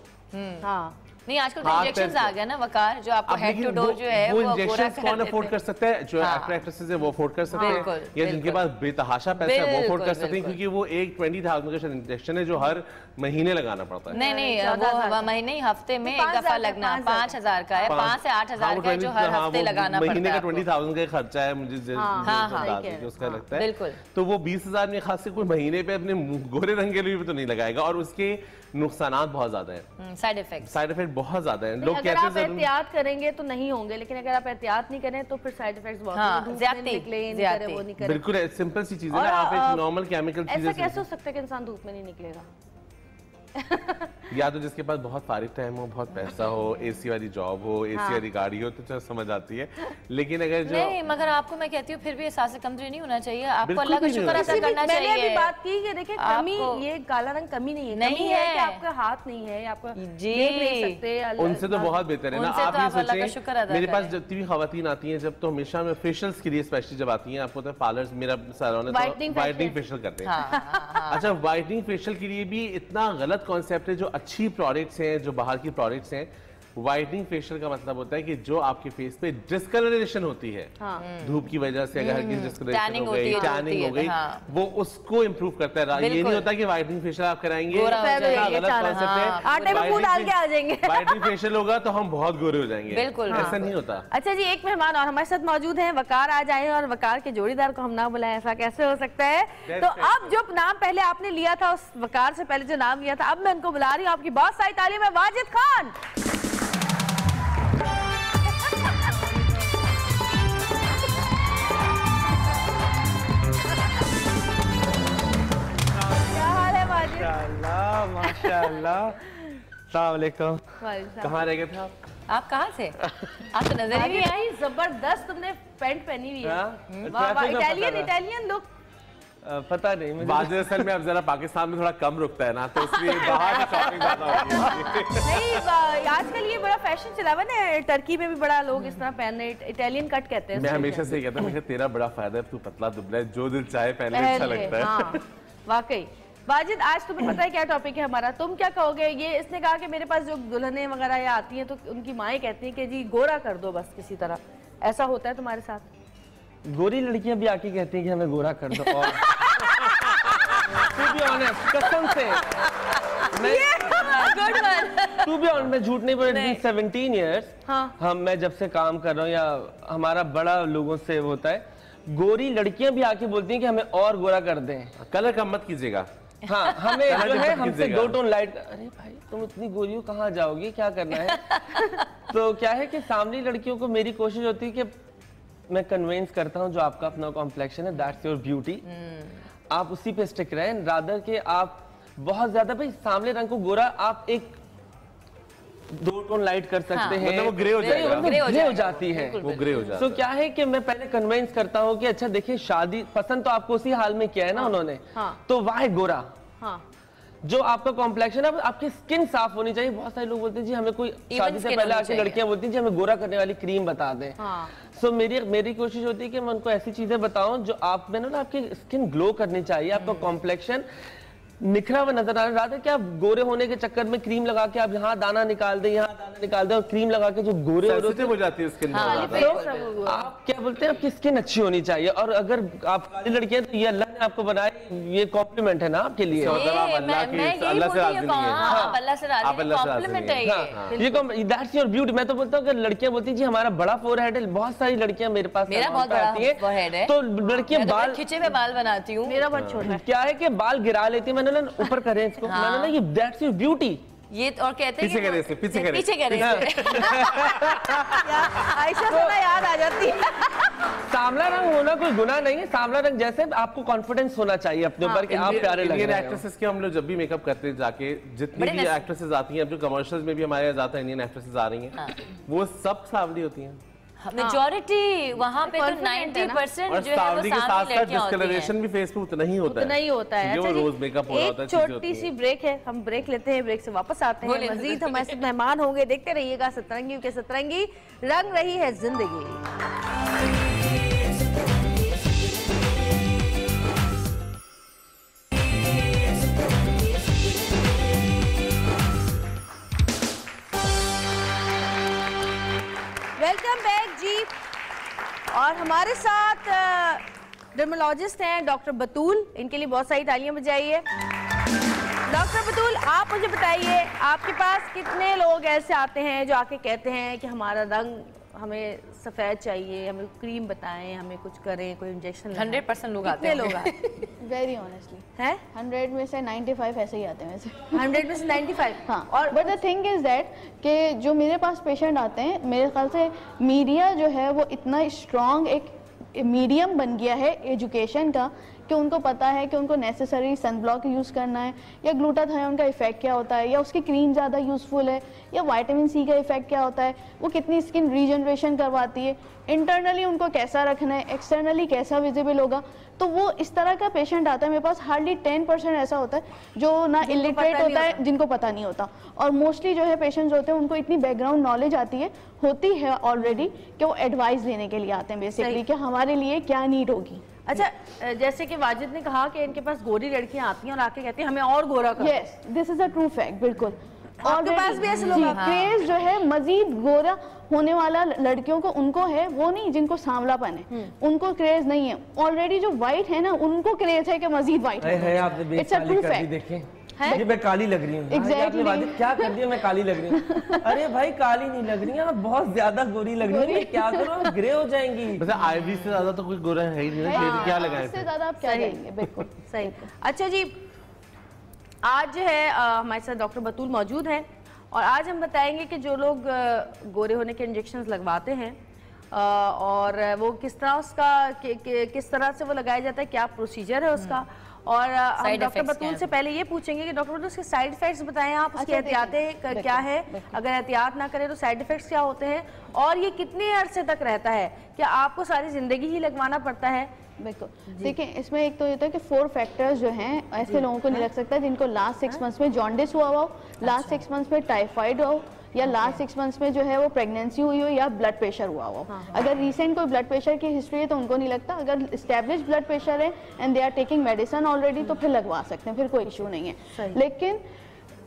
हाँ। नहीं, आजकल तो इंजेक्शंस आ गया ना वकार, जो आपको हेड टू डोर जो है वो इंजेक्शंस कौन अफोर्ड कर सकता है? जो एक्टर एक्ट्रेसेस है वो अफोर्ड कर सकते हैं, या जिनके पास बेतहाशा पैसा है वो अफोर्ड कर सकते हैं, क्योंकि वो एक 20,000 का इंजेक्शन है जो हर महीने लगाना पड़ता है। नहीं, वो महीने हफ्ते में एक दफा लगना 5,000 का है, 5 से 8,000 का है जो हर हफ्ते लगाना पड़ता है। महीने का 20,000 का खर्चा है मुझे उसका लगता है, बिल्कुल। तो वो 20,000 में खास से कोई महीने पे अपने गोरे रंग के लिए भी तो नहीं लगाएगा, और उसके नुकसानात बहुत ज्यादा हैं, साइड इफेक्ट बहुत ज्यादा हैं। लोग अगर आप एहतियात करेंगे तो नहीं होंगे, लेकिन अगर आप एहतियात नहीं करें तो फिर साइड इफेक्ट्स बहुत हैं। बिल्कुल सिंपल सी चीज है ना, आप एक नॉर्मल केमिकल चीज। ऐसा कैसे हो सकता है कि इंसान धूप में नहीं निकलेगा? या तो जिसके पास बहुत फारिग टाइम हो, बहुत पैसा हो, एसी वाली जॉब हो, एसी वाली गाड़ी हो, तो समझ आती है। लेकिन अगर जो नहीं, मगर आपको मैं कहती हूँ फिर भी एहसास कमजोरी नहीं होना चाहिए, आपको अल्लाह का शुक्र अदा करना चाहिए। मैंने अभी बात की कि देखिए कमी, ये काला रंग कमी नहीं है, नहीं है कि आपका हाथ नहीं है, आपका देख नहीं सकते। उनसे तो बहुत बेहतर है ना। आप ये सोचें, मेरे पास जितनी भी खवातीन आती हैं जब, तो हमेशा मैं फेशियल्स के लिए स्पेशली जब आती हैं, आपको पता है पार्लर्स, मेरा सैलून है, वाइटनिंग फेशियल करते हैं। अच्छा, वाइटनिंग फेशियल के लिए भी इतना गलत कॉन्सेप्ट है। जो अच्छी प्रोडक्ट्स हैं, जो बाहर की प्रोडक्ट्स हैं, वाइटनिंग फेशियल का मतलब होता है कि जो आपके फेस पे डिस्कलरेशन होती है धूप की वजह से, अगर हल्की डिस्कलरेशन हो गई, टैनिंग हो गई, वो उसको इम्प्रूव करता है। ये नहीं होता कि वाइटनिंग फेशियल आप कराएंगे, गलत कॉन्सेप्ट है, आटे में फूल डाल के आ जाएंगे। वाइटनिंग फेशियल होगा तो हम बहुत गोरे हो जाएंगे, बिल्कुल ऐसा नहीं होता। अच्छा जी, एक मेहमान और हमारे साथ मौजूद हैं, वकार आ जाए, और वकार के जोड़ीदार को हम ना बुलाएं, ऐसा कैसे हो सकता है? तो अब जो नाम पहले आपने लिया था, उस वकार से पहले जो नाम लिया था, अब मैं उनको बुला रही हूँ। आपकी बहुत सारी तालियों में वाजिद खान। माशाल्लाह माशाल्लाह। अस्सलाम वालेकुम। कहाँ रह गए थे आप? कहाँ से? आप तो नजर ही नहीं आई। जबरदस्त तुमने पैंट पहनी हुई है, इटालियन लुक। पता नहीं मुझे। वाजिद असल में अब जरा पाकिस्तान में थोड़ा कम रुकता है ना, तो इसलिए बाहर की शॉपिंग ज्यादा होती है। नहीं, आजकल ये बड़ा फैशन चला हुआ ना, टर्की में भी बड़ा लोग इस तरह पहन रहे, इटालियन कट कहते हैं। मैं हमेशा से कहता हूँ तेरा बड़ा फायदा है, तू पतला दुबला है, जो दिल चाहे पहन ले, अच्छा लगता है। हाँ, वाकई। वाजिद, आज तुम्हें पता है क्या टॉपिक है हमारा, तुम क्या कहोगे? ये इसने कहा कि मेरे पास जो दुल्हनें वगैरह या आती हैं तो उनकी माएँ कहती हैं कि जी गोरा कर दो बस किसी तरह, ऐसा होता है तुम्हारे साथ? गोरी लड़कियां भी आके कहती हैं कि हमें गोरा कर दो। और to be honest, कसम से मैं झूठ नहीं बोल रही, 17 ईयर्स मैं जब से काम कर रहा हूँ या हमारा बड़ा लोगों से होता है, गोरी लड़कियां भी आके बोलती हैं कि हमें और गोरा कर दें। कलर कम मत कीजिएगा। हाँ, हमें जो है हमसे 2 टोन लाइट। अरे भाई तुम इतनी गोरी हो, कहाँ जाओगी, क्या करना है? तो क्या है कि सामने लड़कियों को मेरी कोशिश होती है कि मैं कन्विंस करता हूँ जो आपका अपना कॉम्प्लेक्शन है, दैट्स योर ब्यूटी, आप उसी पे स्टिक रहें, रादर के आप बहुत ज्यादा भाई सामने रंग को गोरा आप एक 2 टोन लाइट कर सकते हैं, मतलब वो ग्रे हो जाएगा, ग्रे हो जाती है, वो ग्रे हो जाता है। तो क्या है कि मैं पहले कन्विंस करता हूँ कि अच्छा देखिए शादी पसंद तो आपको उसी हाल में किया है ना उन्होंने, तो वाह गोरा, जो आपका कॉम्प्लेक्शन है, आपकी स्किन साफ होनी चाहिए। बहुत सारे लोग बोलते हैं जी हमें कोई शादी से पहले आके लड़कियां बोलती हैं जी हमें गोरा करने वाली क्रीम बता दें। सो मेरी कोशिश होती है कि मैं उनको ऐसी चीजें बताऊं जो आप में ना आपकी स्किन ग्लो करनी चाहिए, आपका कॉम्प्लेक्शन निखरा हुआ नजर आ रहा है, कि आप गोरे होने के चक्कर में क्रीम लगा के आप यहाँ दाना निकाल दें, यहाँ दाना निकाल दें, और क्रीम लगा के जो गोरे हो जाती है स्किन। आप क्या बोलते हैं, आपकी स्किन अच्छी होनी चाहिए, और अगर आप काली लड़की हैं तो ये अल्लाह ने आपको बनाया, ये कॉम्प्लीमेंट है ना आपके लिए। That's your beauty. मैं तो बोलता हूँ लड़कियां बोलती हैं जी हमारा बड़ा फोरहेड है, बहुत सारी लड़कियां मेरे पास मेरा बहुत बड़ा फोरहेड है, तो लड़कियां बाल खिंचे हुए बाल बनाती हूँ, मेरा बहुत छोटा है। क्या है कि बाल गिरा लेती है, मैंने ना ऊपर करें इसको, मैंने ना ये दैट्स योर ब्यूटी, ये और कहते हैं पीछे करे आयशा से ना याद आ जाती है। सांवला रंग होना कोई गुनाह नहीं है, सांवला रंग जैसे आपको कॉन्फिडेंस होना चाहिए अपने ऊपर कि आप प्यारे लग रहे हैं। एक्ट्रेसेस के हम लोग जब भी मेकअप करते हैं जाके, जितनी भी एक्ट्रेसेस आती हैं, जो कमर्शियल्स में भी हमारे ज्यादा इंडियन एक्ट्रेसेस आ रही हैं, वो सब सांवली होती हैं। मेजॉरिटी वहाँ पे तो 90% जो है वो सामने लड़कियां डिस्कलरेशन भी फेस पे उतना ही होता है, नहीं होता है। अच्छा, रोज मेकअप हो होता है। छोटी सी ब्रेक है, हम ब्रेक लेते हैं, ब्रेक से वापस आते हैं, मजीद हमारे साथ मेहमान होंगे, देखते रहिएगा सतरंगी के सतरंगी रंग रही है जिंदगी। वेलकम बैक जी। और हमारे साथ डर्मोलॉजिस्ट हैं डॉक्टर बतूल, इनके लिए बहुत सारी तालियां बजाइए। डॉक्टर बतूल, आप मुझे बताइए, आपके पास कितने लोग ऐसे आते हैं जो आके कहते हैं कि हमारा रंग, हमें सफ़ेद चाहिए, हमें क्रीम बताएं, हमें कुछ करें, कोई इंजेक्शन? 100% लोग आते हैं। लोग वेरी ऑनेस्टली है 100 में से 95 ऐसे ही आते हैं वैसे। 100 में से 95? हाँ। और but the thing is that कि जो मेरे पास पेशेंट आते हैं, मेरे ख्याल से मीडिया जो है वो इतना स्ट्रॉन्ग एक मीडियम बन गया है एजुकेशन का कि उनको पता है कि उनको नेसेसरी सनब्लॉक यूज़ करना है, या ग्लूटाथायोन का इफेक्ट क्या होता है, या उसकी क्रीम ज़्यादा यूज़फुल है, या विटामिन सी का इफेक्ट क्या होता है, वो कितनी स्किन रीजनरेशन करवाती है, इंटरनली उनको कैसा रखना है, एक्सटर्नली कैसा विजिबल होगा। तो वो इस तरह का पेशेंट आता है मेरे पास। हार्डली 10% ऐसा होता है जो ना इलिटरेट होता है, जिनको पता नहीं होता, और मोस्टली जो है पेशेंट्स होते हैं उनको इतनी बैकग्राउंड नॉलेज होती है ऑलरेडी कि वो एडवाइस लेने के लिए आते हैं बेसिकली कि हमारे लिए क्या नीड होगी। अच्छा, जैसे कि वाजिद ने कहा कि इनके पास गोरी लड़कियां आती हैं और आके कहती हैं हमें और गोरा करो। Yes, this is a true fact. बिल्कुल, आपके पास भी ऐसे लोग हैं? क्रेज जो है मजीद गोरा होने वाला लड़कियों को, उनको है, वो नहीं जिनको सांवलापन है, उनको क्रेज नहीं है। ऑलरेडी जो व्हाइट है ना, उनको क्रेज है कि मजीद व्हाइट है। It's a true fact. जी मैं काली लग रही हूँ। Exactly. क्या कर दिया, मैं काली लग रही हूँ। अरे भाई काली नहीं लग रही है, आप बहुत ज्यादा गोरी लग रही है, क्या करो आप ग्रे हो जाएंगी। वैसे आईवी से ज्यादा तो कोई गोरा है ही नहीं, क्या लगाएं इससे ज्यादा आप क्या करेंगे। बिल्कुल सही। अच्छा जी, आज जो है हमारे साथ डॉक्टर बतूल मौजूद हैं, और आज हम बताएंगे कि जो लोग गोरे होने के इंजेक्शंस लगवाते हैं और वो किस तरह उसका किस तरह से वो लगाया जाता है, क्या प्रोसीजर है उसका, और हम डॉक्टर बतूल से पहले ये पूछेंगे कि डॉक्टर बतूल उसके साइड इफेक्ट्स बताएं आप, उसकी एहतियातें क्या है, अगर एहतियात ना करें तो साइड इफेक्ट्स क्या होते हैं, और ये कितने अरसे तक रहता है, क्या आपको सारी जिंदगी ही लगवाना पड़ता है? बिल्कुल, देखिए इसमें एक तो ये होता है कि 4 फैक्टर्स जो हैं ऐसे लोगों को नहीं लग सकता जिनको लास्ट 6 मंथ्स में जॉन्डिस हुआ हो, लास्ट 6 मंथ्स में टाइफाइड हो, या लास्ट 6 मंथ्स में जो है वो प्रेगनेंसी हुई हो, या ब्लड प्रेशर हुआ हो। अगर रीसेंट कोई ब्लड प्रेशर की हिस्ट्री है तो उनको नहीं लगता। अगर एस्टैब्लिश ब्लड प्रेशर है and they are taking medicine already तो फिर लगवा सकते हैं, फिर कोई इशू नहीं है। लेकिन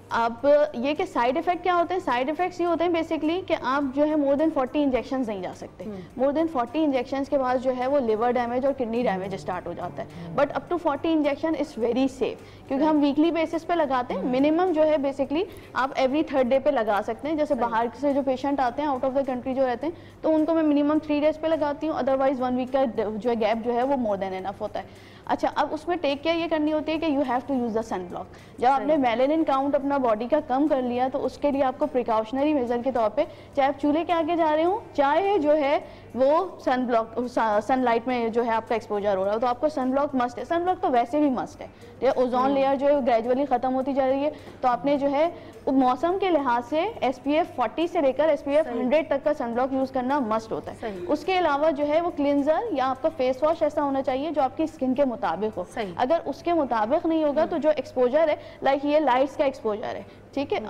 अब ये कि साइड इफेक्ट क्या होते हैं, साइड इफेक्ट्स ये होते हैं बेसिकली कि आप जो है मोर देन 40 इंजेक्शंस नहीं जा सकते। मोर देन 40 इंजेक्शंस के बाद जो है वो लिवर डैमेज और किडनी डैमेज स्टार्ट हो जाता है। But up to 40 injection is very safe, क्योंकि हम वीकली बेसिस पे लगाते हैं। मिनिमम जो है बेसिकली आप एवरी 3rd डे पे लगा सकते हैं। जैसे बाहर से जो पेशेंट आते हैं आउट ऑफ द कंट्री जो रहते हैं तो उनको मैं मिनिमम 3 डेज पे लगाती हूँ, अदरवाइज 1 वीक का जो है गैप जो है वो मोर देन एनफ होता है। अच्छा, अब उसमें टेक केयर ये करनी होती है कि you have to use the sun block. जब आपने मेलानिन काउंट अपना बॉडी का कम कर लिया तो उसके लिए आपको प्रिकॉशनरी मेजर के तौर पे, चाहे आप चूल्हे के आगे जा रहे हो, चाहे जो है वो सनलाइट में जो है आपका एक्सपोजर हो रहा है, तो आपको सन ब्लॉक मस्ट है। सन ब्लॉक तो वैसे भी मस्ट है। ओजोन लेयर जो है ग्रेजुअली खत्म होती जा रही है, तो आपने जो है मौसम के लिहाज से SPF 40 से लेकर SPF 100 तक का सनब्लॉक यूज करना मस्ट होता है। उसके अलावा जो है वो क्लिंजर या आपका फेस वॉश ऐसा होना चाहिए जो आपकी स्किन के मुताबिक हो। अगर उसके मुताबिक नहीं होगा तो जो एक्सपोजर है, लाइक ये लाइट्स का एक्सपोजर है, ठीक है,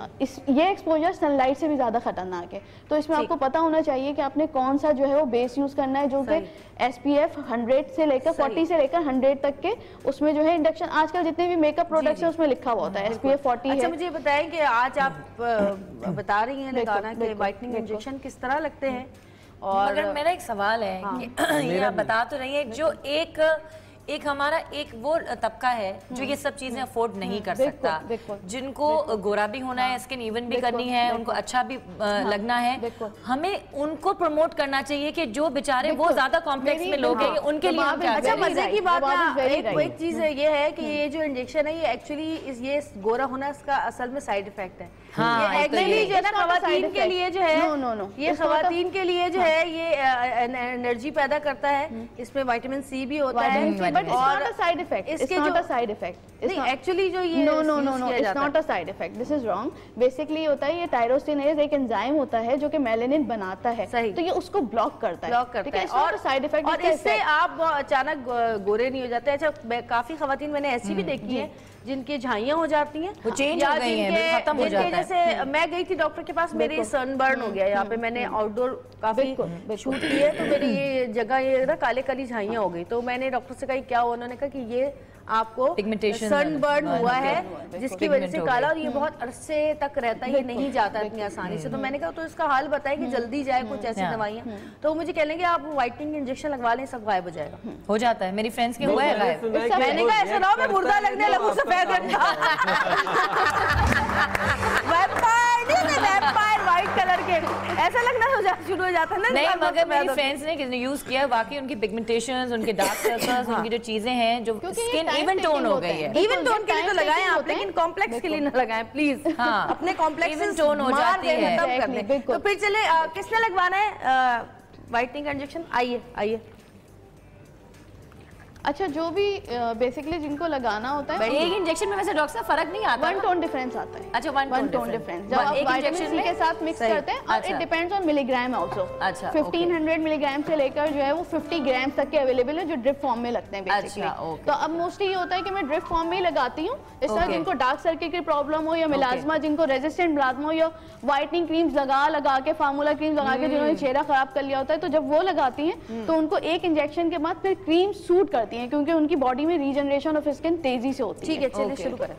ये एक्सपोजर सनलाइट से भी ज्यादा खतरनाक है। तो इसमें आपको पता होना चाहिए कि आपने कौन सा जो है वो बेस यूज करना है, जो कि SPF 100 से लेकर 40 से लेकर 100 तक के। उसमें जो है इंडक्शन, आजकल जितने भी मेकअप प्रोडक्ट्स है उसमें लिखा हुआ होता है SPF 40 है। अच्छा, मुझे बताएं कि आज आप बता रही हैं लगाना कि व्हाइटनिंग इंजेक्शन किस तरह लगते हैं, और मगर मेरा एक सवाल है कि ये आप बता तो रही है, जो एक हमारा एक वो तबका है जो ये सब चीजें अफोर्ड नहीं कर सकता, जिनको गोरा भी होना है, स्किन इवन भी करनी है, उनको अच्छा भी लगना है, हमें उनको प्रमोट करना चाहिए कि जो बेचारे वो ज्यादा कॉम्प्लेक्स में लोग हैं उनके लिए हम क्या अच्छा, मजे की बात एक चीज ये है कि ये जो इंजेक्शन है ये एक्चुअली ये गोरा होना इसका असल में साइड इफेक्ट है। ये एक्चुअली जो है ना खवातीन के लिए जो है, ये खवातीन के लिए जो है ये एनर्जी पैदा करता है, इसमें विटामिन C भी होता है, but it's not a side effect. इसके जो साइड इफेक्ट नहीं एक्चुअली जो ये no it's not a side effect, this is wrong. Basically होता है ये टायरोसिनेज एक एंजाइम होता है जो कि मेलानिन बनाता है, तो ये उसको ब्लॉक करता है, और साइड इफेक्ट, और इससे आप अचानक गोरे नहीं हो जाते। अच्छा, काफी खवातीन मैंने ऐसी भी देखी है जिनकी झाइयां हो जाती हैं, वो चेंज हो गई हैं, खत्म हो जाता है। जैसे मैं गई थी डॉक्टर के पास, मेरी सनबर्न हो गया यहाँ पे, मैंने आउटडोर काफी शूट की है, तो मेरी ये जगह ये ना काले काली झाइयां हो गई। तो मैंने डॉक्टर से कहा क्या हुआ, उन्होंने कहा कि ये आपको सनबर्न हुआ है जिसकी वजह से काला, और ये बहुत अरसे तक रहता है, ये नहीं जाता इतनी आसानी से। तो मैंने कहा तो इसका हाल बताए कि जल्दी जाए, कुछ ऐसी दवाइयाँ। तो मुझे कह लेंगे आप व्हाइटनिंग इंजेक्शन लगवा लें, सब गायब हो जाएगा। हो जाता है, मेरी फ्रेंड्स के हुआ है गायब। मैंने कहा ऐसा ना हो मैं मुर्दा लगने लगूं सफेद रंग का। वैम्पायर व्हाइट कलर के ऐसा लगना शुरू हो जाता है ना। नहीं, मगर मेरी फ्रेंड्स ने यूज किया, वाकई उनकी पिगमेंटेशंस, उनके डार्क सर्कल्स, उनकी जो चीजें हैं, जो स्किन इवन टोन हो गई है। इवन टोन के लिए तो लगाएं आप, लेकिन कॉम्प्लेक्स के लिए ना लगाएं प्लीज। हाँ, अपने कॉम्प्लेक्स इवन टोन हो जाती है। तो फिर चले, किसने लगवाना है व्हाइटनिंग इंजेक्शन? आइए। अच्छा, जो भी बेसिकली जिनको लगाना होता है, एक इंजेक्शन में वैसे डॉक्टर साहब फर्क नहीं आता, 1 टोन डिफरेंस आता है। अच्छा, 1 टोन डिफरेंस जब आप विटामिन C के साथ मिक्स करते हैं, और it depends on milligram also. अच्छा, 1500 मिलीग्राम से लेकर जो है वो 50 ग्राम तक के अवेलेबल है, जो ड्रिप फॉर्म में लगते हैं बेसिकली। तो अब मोस्टली ये होता है कि मैं ड्रिप फॉर्म में ही लगाती हूँ। इस तरह जिनको डार्क सर्कल की प्रॉब्लम हो, या मिलाजमा, जिनको रेजिस्टेंट मिलाजमा हो, या व्हाइटनिंग क्रीम्स लगा के, फार्मूला क्रीम लगा के जिन्होंने चेहरा खराब कर लिया होता है, तो जब वो लगाती हैं तो उनको एक इंजेक्शन के बाद फिर क्रीम सूट करती हैं, क्योंकि उनकी बॉडी में रीजनरेशन ऑफ स्किन तेजी से होती है। ठीक है, चलिए शुरू करें।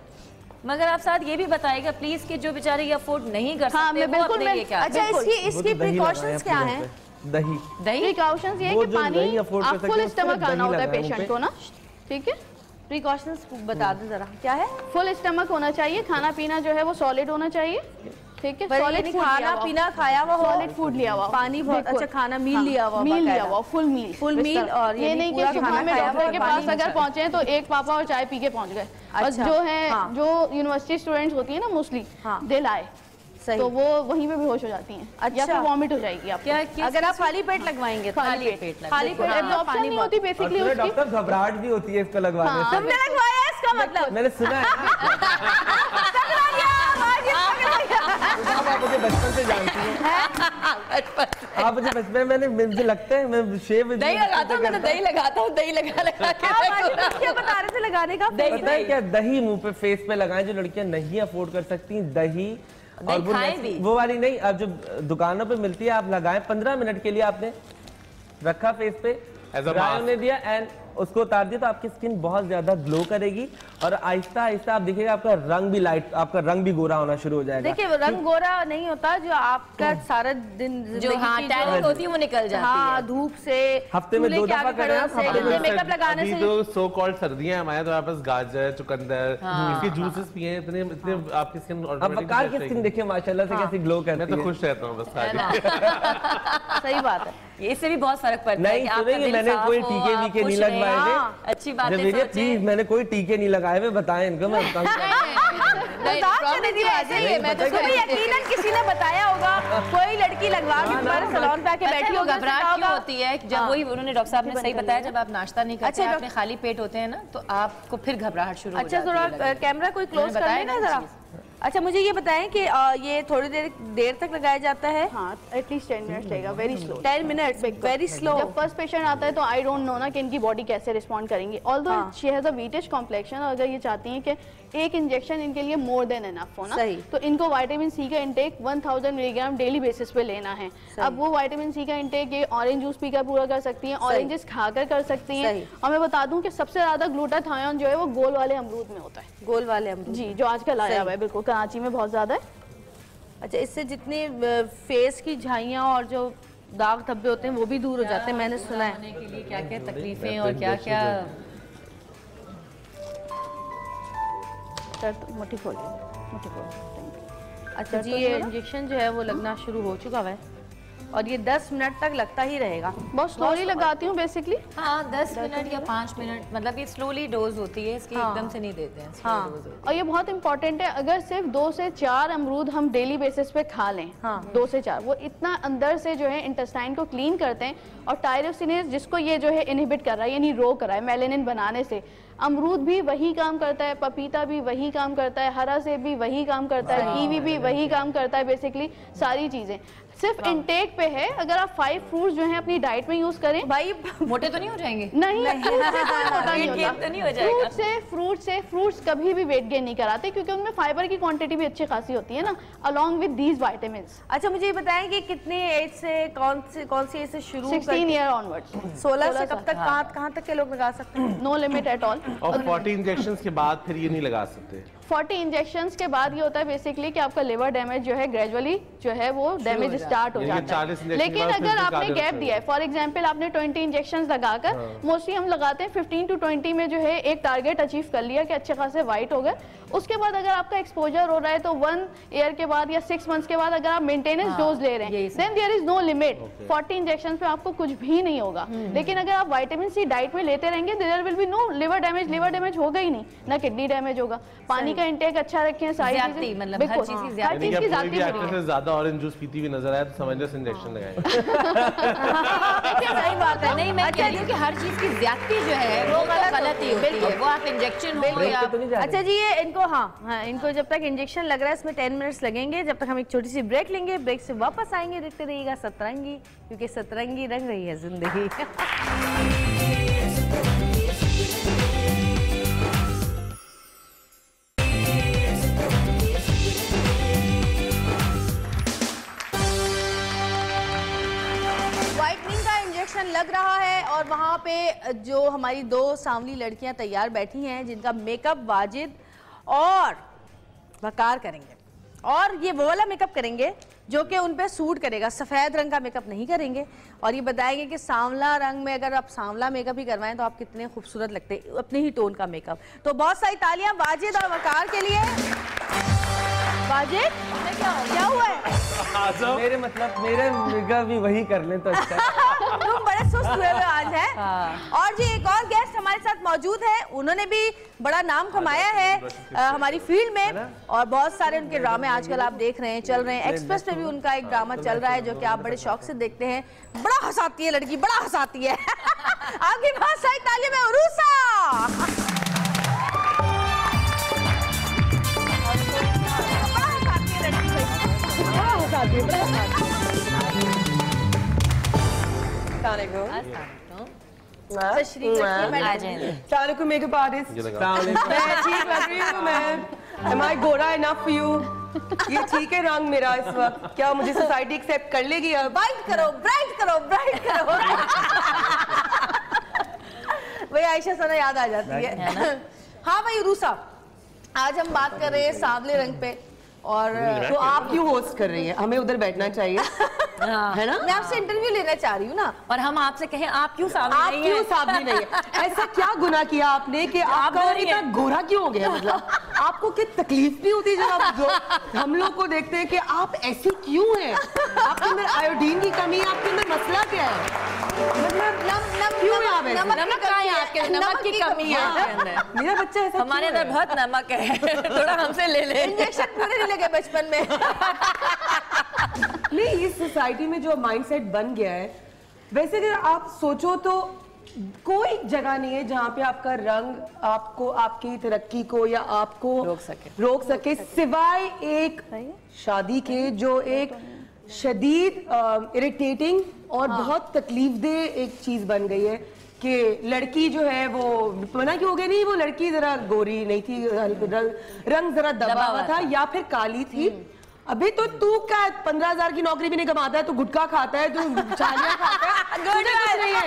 मगर आप साथ ये भी बताएगा प्लीज कि जो बेचारे ये अफोर्ड नहीं कर सकते, हाँ, वो अपने लिए क्या? अच्छा, इसकी प्रिकॉशंस क्या हैं? दही प्रिकॉशंस ये है कि पानी आप फुल स्टमक आना होता है पेशेंट को ना, ठीक है। प्रिकॉशंस बता दें जरा, क्या है? फुल स्टमक होना चाहिए, खाना पीना जो है वो सॉलिड होना चाहिए, ठीक है। सॉलिड खाना पीना खाया हुआ, सॉलिड फूड लिया हुआ, पानी बहुत अच्छा, खाना मील लिया हुआ, फुल मील। और ये नहीं कि सुबह में डॉक्टर के पास अगर पहुंचे तो एक पापा और चाय पी के पहुंच गए। और जो है जो यूनिवर्सिटी स्टूडेंट्स होती है ना मोस्टली, दे लाए, तो वो वहीं पे बेहोश हो जाती हैं, या फिर वॉमिट हो जाएगी आप। अगर आप खाली पेट लगवाएंगे, खाली पेट एब्जॉर्प्शन नहीं होती बेसिकली उसकी, डॉक्टर घबराहट भी होती है इसको लगवाने से। तुमने लगवाया है इसका मतलब? मैंने सुना है। आप मुझे बचपन से जानती हैं। आप मुझे बचपन में मुझे लगता है मैं शेव दही लगाता हूँ, मैं तो दही लगाता हूँ, दही लगा के क्या बता रहे थे लगाने का? पता है क्या, दही मुंह पे फेस पे लगाएं जो लड़कियां नहीं अफोर्ड कर सकती, दही और वो वाली नहीं, अब जो दुकानों पे मिलती है आप लगाएं 15 मिनट के लिए, आपने रखा फेस पे, ड्राई होने दिया एंड उसको उतार दिया तो आपकी स्किन बहुत ज्यादा ग्लो करेगी और आहिस्ता आहिस्ता आप देखिएगा आपका रंग भी लाइट, आपका रंग भी गोरा होना शुरू हो जाएगा। देखिए रंग गोरा नहीं होता, जो आपका सारा दिन जो टैनिंग होती है वो निकल जाती है धूप से, हफ्ते में 2 दफा करें। मेकअप लगाने से तो सो कॉल्ड सर्दियां हमारे तो वापस गाजर, चुकंदर, इसके जूसेस पिए, इतने आपकी स्किन अब वकार की स्किन देखिए माशाल्लाह से कैसी ग्लो करती है। मैं तो खुश रहता हूँ बस। सही बात है, इससे भी बहुत फर्क पड़ता है कि आपका दिल मैंने साफ कोई हो, टीके आप वीके खुश नहीं लगवाए रहें, थे। अच्छी बातें सोचें। प्लीज मैंने कोई टीके नहीं लगाए हुए, बताएं इनको। मैं यकीनन किसी ने बताया होगा, कोई लड़की लगवा के तुम्हारे सैलून पे आके बैठी होगी। घबराहट क्यों होती है जब वही उन्होंने डॉक्टर साहब ने सही बताया, जब आप नाश्ता नहीं करते हैं, आपने खाली पेट होते हैं ना, तो आपको फिर घबराहट शुरू हो जाती है। अच्छा थोड़ा कैमरा कोई क्लोज कर लेना जरा। अच्छा मुझे ये बताएं कि ये थोड़ी देर तक लगाया जाता है? हाँ, एटलीस्ट 10 मिनट्स लगेगा, very slow. 10 minutes, very slow. जब फर्स्ट पेशेंट आता है तो आई डोंट नो ना कि इनकी बॉडी कैसे रिस्पॉन्ड करेंगी। Although she has a wheatish complexion, और अगर ये चाहती हैं कि एक इंजेक्शन इनके लिए मोर देन एनफ हो ना, तो इनको विटामिन सी का इंटेक 1000 मिलीग्राम डेली बेसिस पे लेना है। अब वो विटामिन सी का इंटेक ये ऑरेंज जूस पीकर पूरा कर सकती हैं, ऑरेंजेस खाकर कर सकती हैं। और मैं बता दूं कि सबसे ज्यादा ग्लूटाथायोन जो है वो गोल वाले अमरूद में होता है। गोल वाले अमरूद जी, जो आजकल आया हुआ है, बिल्कुल कराची में बहुत ज्यादा है। अच्छा, इससे जितनी फेस की झाइयाँ और जो दाग धब्बे होते हैं वो भी दूर हो जाते हैं, मैंने सुना है। के लिए क्या क्या तकलीफें और क्या क्या मोटी खोल। अच्छा जी, ये इंजेक्शन जो है वो लगना शुरू हो चुका है और ये 10 मिनट तक लगता ही रहेगा। बहुत स्लोली लगाती हूँ बेसिकली। हाँ, 10 मिनट या 5 मिनट, मतलब ये स्लोली डोज होती है इसकी, एकदम से नहीं देते हैं। हाँ, और ये बहुत इंपॉर्टेंट है, अगर सिर्फ 2 से 4 अमरूद हम डेली बेसिस पे खा लें, 2 से 4, वो इतना अंदर से जो है इंटेस्टाइन को क्लीन करते हैं, और टायरोसिनेज जिसको ये जो है इनहिबिट कर रहा है, यानी रोक रहा है मेलानिन बनाने से, अमरूद भी वही काम करता है, पपीता भी वही काम करता है, हरा सेब भी वही काम करता है, कीवी भी वही काम करता है, बेसिकली सारी चीजें सिर्फ इनटेक पे है। अगर आप 5 फ्रूट्स जो हैं अपनी डाइट में यूज करें, भाई मोटे तो नहीं हो जाएंगे? नहीं, फ्रूट्स कभी भी वेट गेन नहीं कराते, क्योंकि उनमें फाइबर की क्वांटिटी भी अच्छी खासी होती है ना, अलॉन्ग विद दीज विटामिन्स। अच्छा मुझे ये बताएं कि कितने एज से, कौन सी एज से शुरू? 16 ईयर ऑनवर्ड्स। 16 से कब तक, कहाँ तक के लोग लगा सकते हैं? No limit at all. और 40 इंजेक्शंस के बाद फिर ये नहीं लगा सकते? 40 इंजेक्शंस के बाद ये होता है बेसिकली कि आपका लिवर डैमेज जो है ग्रेजुअली जो है वो डैमेज स्टार्ट हो जाता है। लेकिन अगर आपने गैप दिया है, फॉर एग्जांपल आपने 20 इंजेक्शंस लगाकर, मोस्टली हम लगाते हैं 15 to 20 में जो है एक टारगेट अचीव कर लिया कि अच्छे खासे वाइट हो गए, उसके बाद अगर आपका एक्सपोजर हो रहा है तो 1 ईयर के बाद या 6 मंथ्स के बाद अगर आप मेंटेनेंस डोज ले रहे हैं, then there is no limit. 40 injection पे आपको कुछ भी नहीं होगा। लेकिन अगर आप विटामिन सी डाइट में लेते रहेंगे, there will be no liver damage. Liver damage होगा ही नहीं, ना किडनी डैमेज होगा। पानी का इंटेक अच्छा रखें, सारी चीजें, मतलब हर चीज की ज्यादा ऑरेंज जूस पीती हुई नजर आए तो समझ लो इंजेक्शन लगाएं। सही बात है। नहीं, मैं कह रही हूँ कि हर चीज की ज्यादती जो है वो गलत ही होती है, वो आप इंजेक्शन हो या। अच्छा जी, ये इनको इनको जब तक इंजेक्शन लग रहा है इसमें 10 मिनट्स लगेंगे, जब तक हम एक छोटी सी ब्रेक लेंगे, ब्रेक से वापस आएंगे, देखते रहिएगा सतरंगी, क्योंकि सतरंगी रंग रही है जिंदगी। लग रहा है और वहाँ पे जो हमारी 2 सांवली लड़कियां तैयार बैठी हैं, जिनका मेकअप वाजिद और वकार करेंगे, और ये वो वाला मेकअप करेंगे जो कि उन पे सूट करेगा। सफ़ेद रंग का मेकअप नहीं करेंगे, और ये बताएंगे कि सांवला रंग में अगर आप सांवला मेकअप ही करवाएं तो आप कितने खूबसूरत लगते हैं अपने ही टोन का मेकअप। तो बहुत सारी तालियां वाजिद और वकार के लिए। वाजिद, क्या हुआ है? मेरे मेरा भी वही कर ले तो अच्छा है। तुम बड़े सुस्त हुए आज हैं। और जी एक और गेस्ट हमारे साथ मौजूद है, उन्होंने भी बड़ा नाम कमाया है हमारी फील्ड में, और बहुत सारे उनके ड्रामे आजकल आप देख रहे हैं, चल रहे हैं। एक्सप्रेस में भी उनका एक ड्रामा चल रहा है जो कि आप बड़े शौक से देखते हैं। बड़ा हंसाती है लड़की, बड़ा हंसाती है। आपकी बहुत सारी तालियों में उरूसा। मेकअप आर्टिस्ट, मैं ठीक लग रही हूँ मैम? Am I गोरा enough for you? ये ठीक है रंग मेरा इस वक्त? क्या मुझे सोसाइटी एक्सेप्ट कर लेगी? ब्राइट करो, ब्राइट करो, ब्राइट करो। वही आयशा सना याद आ जाती है। हाँ भाई रूसा, आज हम बात कर रहे हैं सांवले रंग पे, और तो आप क्यों होस्ट कर रही हैं? हमें उधर बैठना चाहिए, है ना? मैं आपसे इंटरव्यू लेना चाह रही हूँ ना, और हम आपसे कहें आप क्यों सावली नहीं है? ऐसा क्या गुनाह किया आपने कि आपका इतना गोरा क्यों हो गया? मतलब आपको क्या तकलीफ नहीं होती जब आप हम लोग को देखते हैं कि आप ऐसी क्यों हैं? आपके अंदर आयोडीन की कमी है, आपके अंदर मसला क्या है? मतलब क्यों है आप ऐसे? नमक कहाँ है आपके? नमक की कमी है आपके अंदर। मेरा बच्चा ऐसा हमारे अंदर बहुत नमक है, थोड़ा हमसे ले ले। इंजेक्शन पूरे नहीं लगे बचपन में। नहीं, इस सोसाइटी में जो माइंडसेट बन गया है, वैसे अगर आप सोचो तो कोई जगह नहीं है जहाँ पे आपका रंग आपको आपकी तरक्की को या आपको रोक सके सिवाय एक शादी के, जो एक शदीद इरिटेटिंग और बहुत तकलीफदेह एक चीज बन गई है कि लड़की जो है वो मना क्यों हो गई? नहीं, वो लड़की जरा गोरी नहीं थी, रंग जरा दबा हुआ था या फिर काली थी। अबे तो तू क्या 15,000 की नौकरी भी नहीं कमाता है, तू गुटखा खाता है, तू चालियां खाता है, कुछ नहीं है,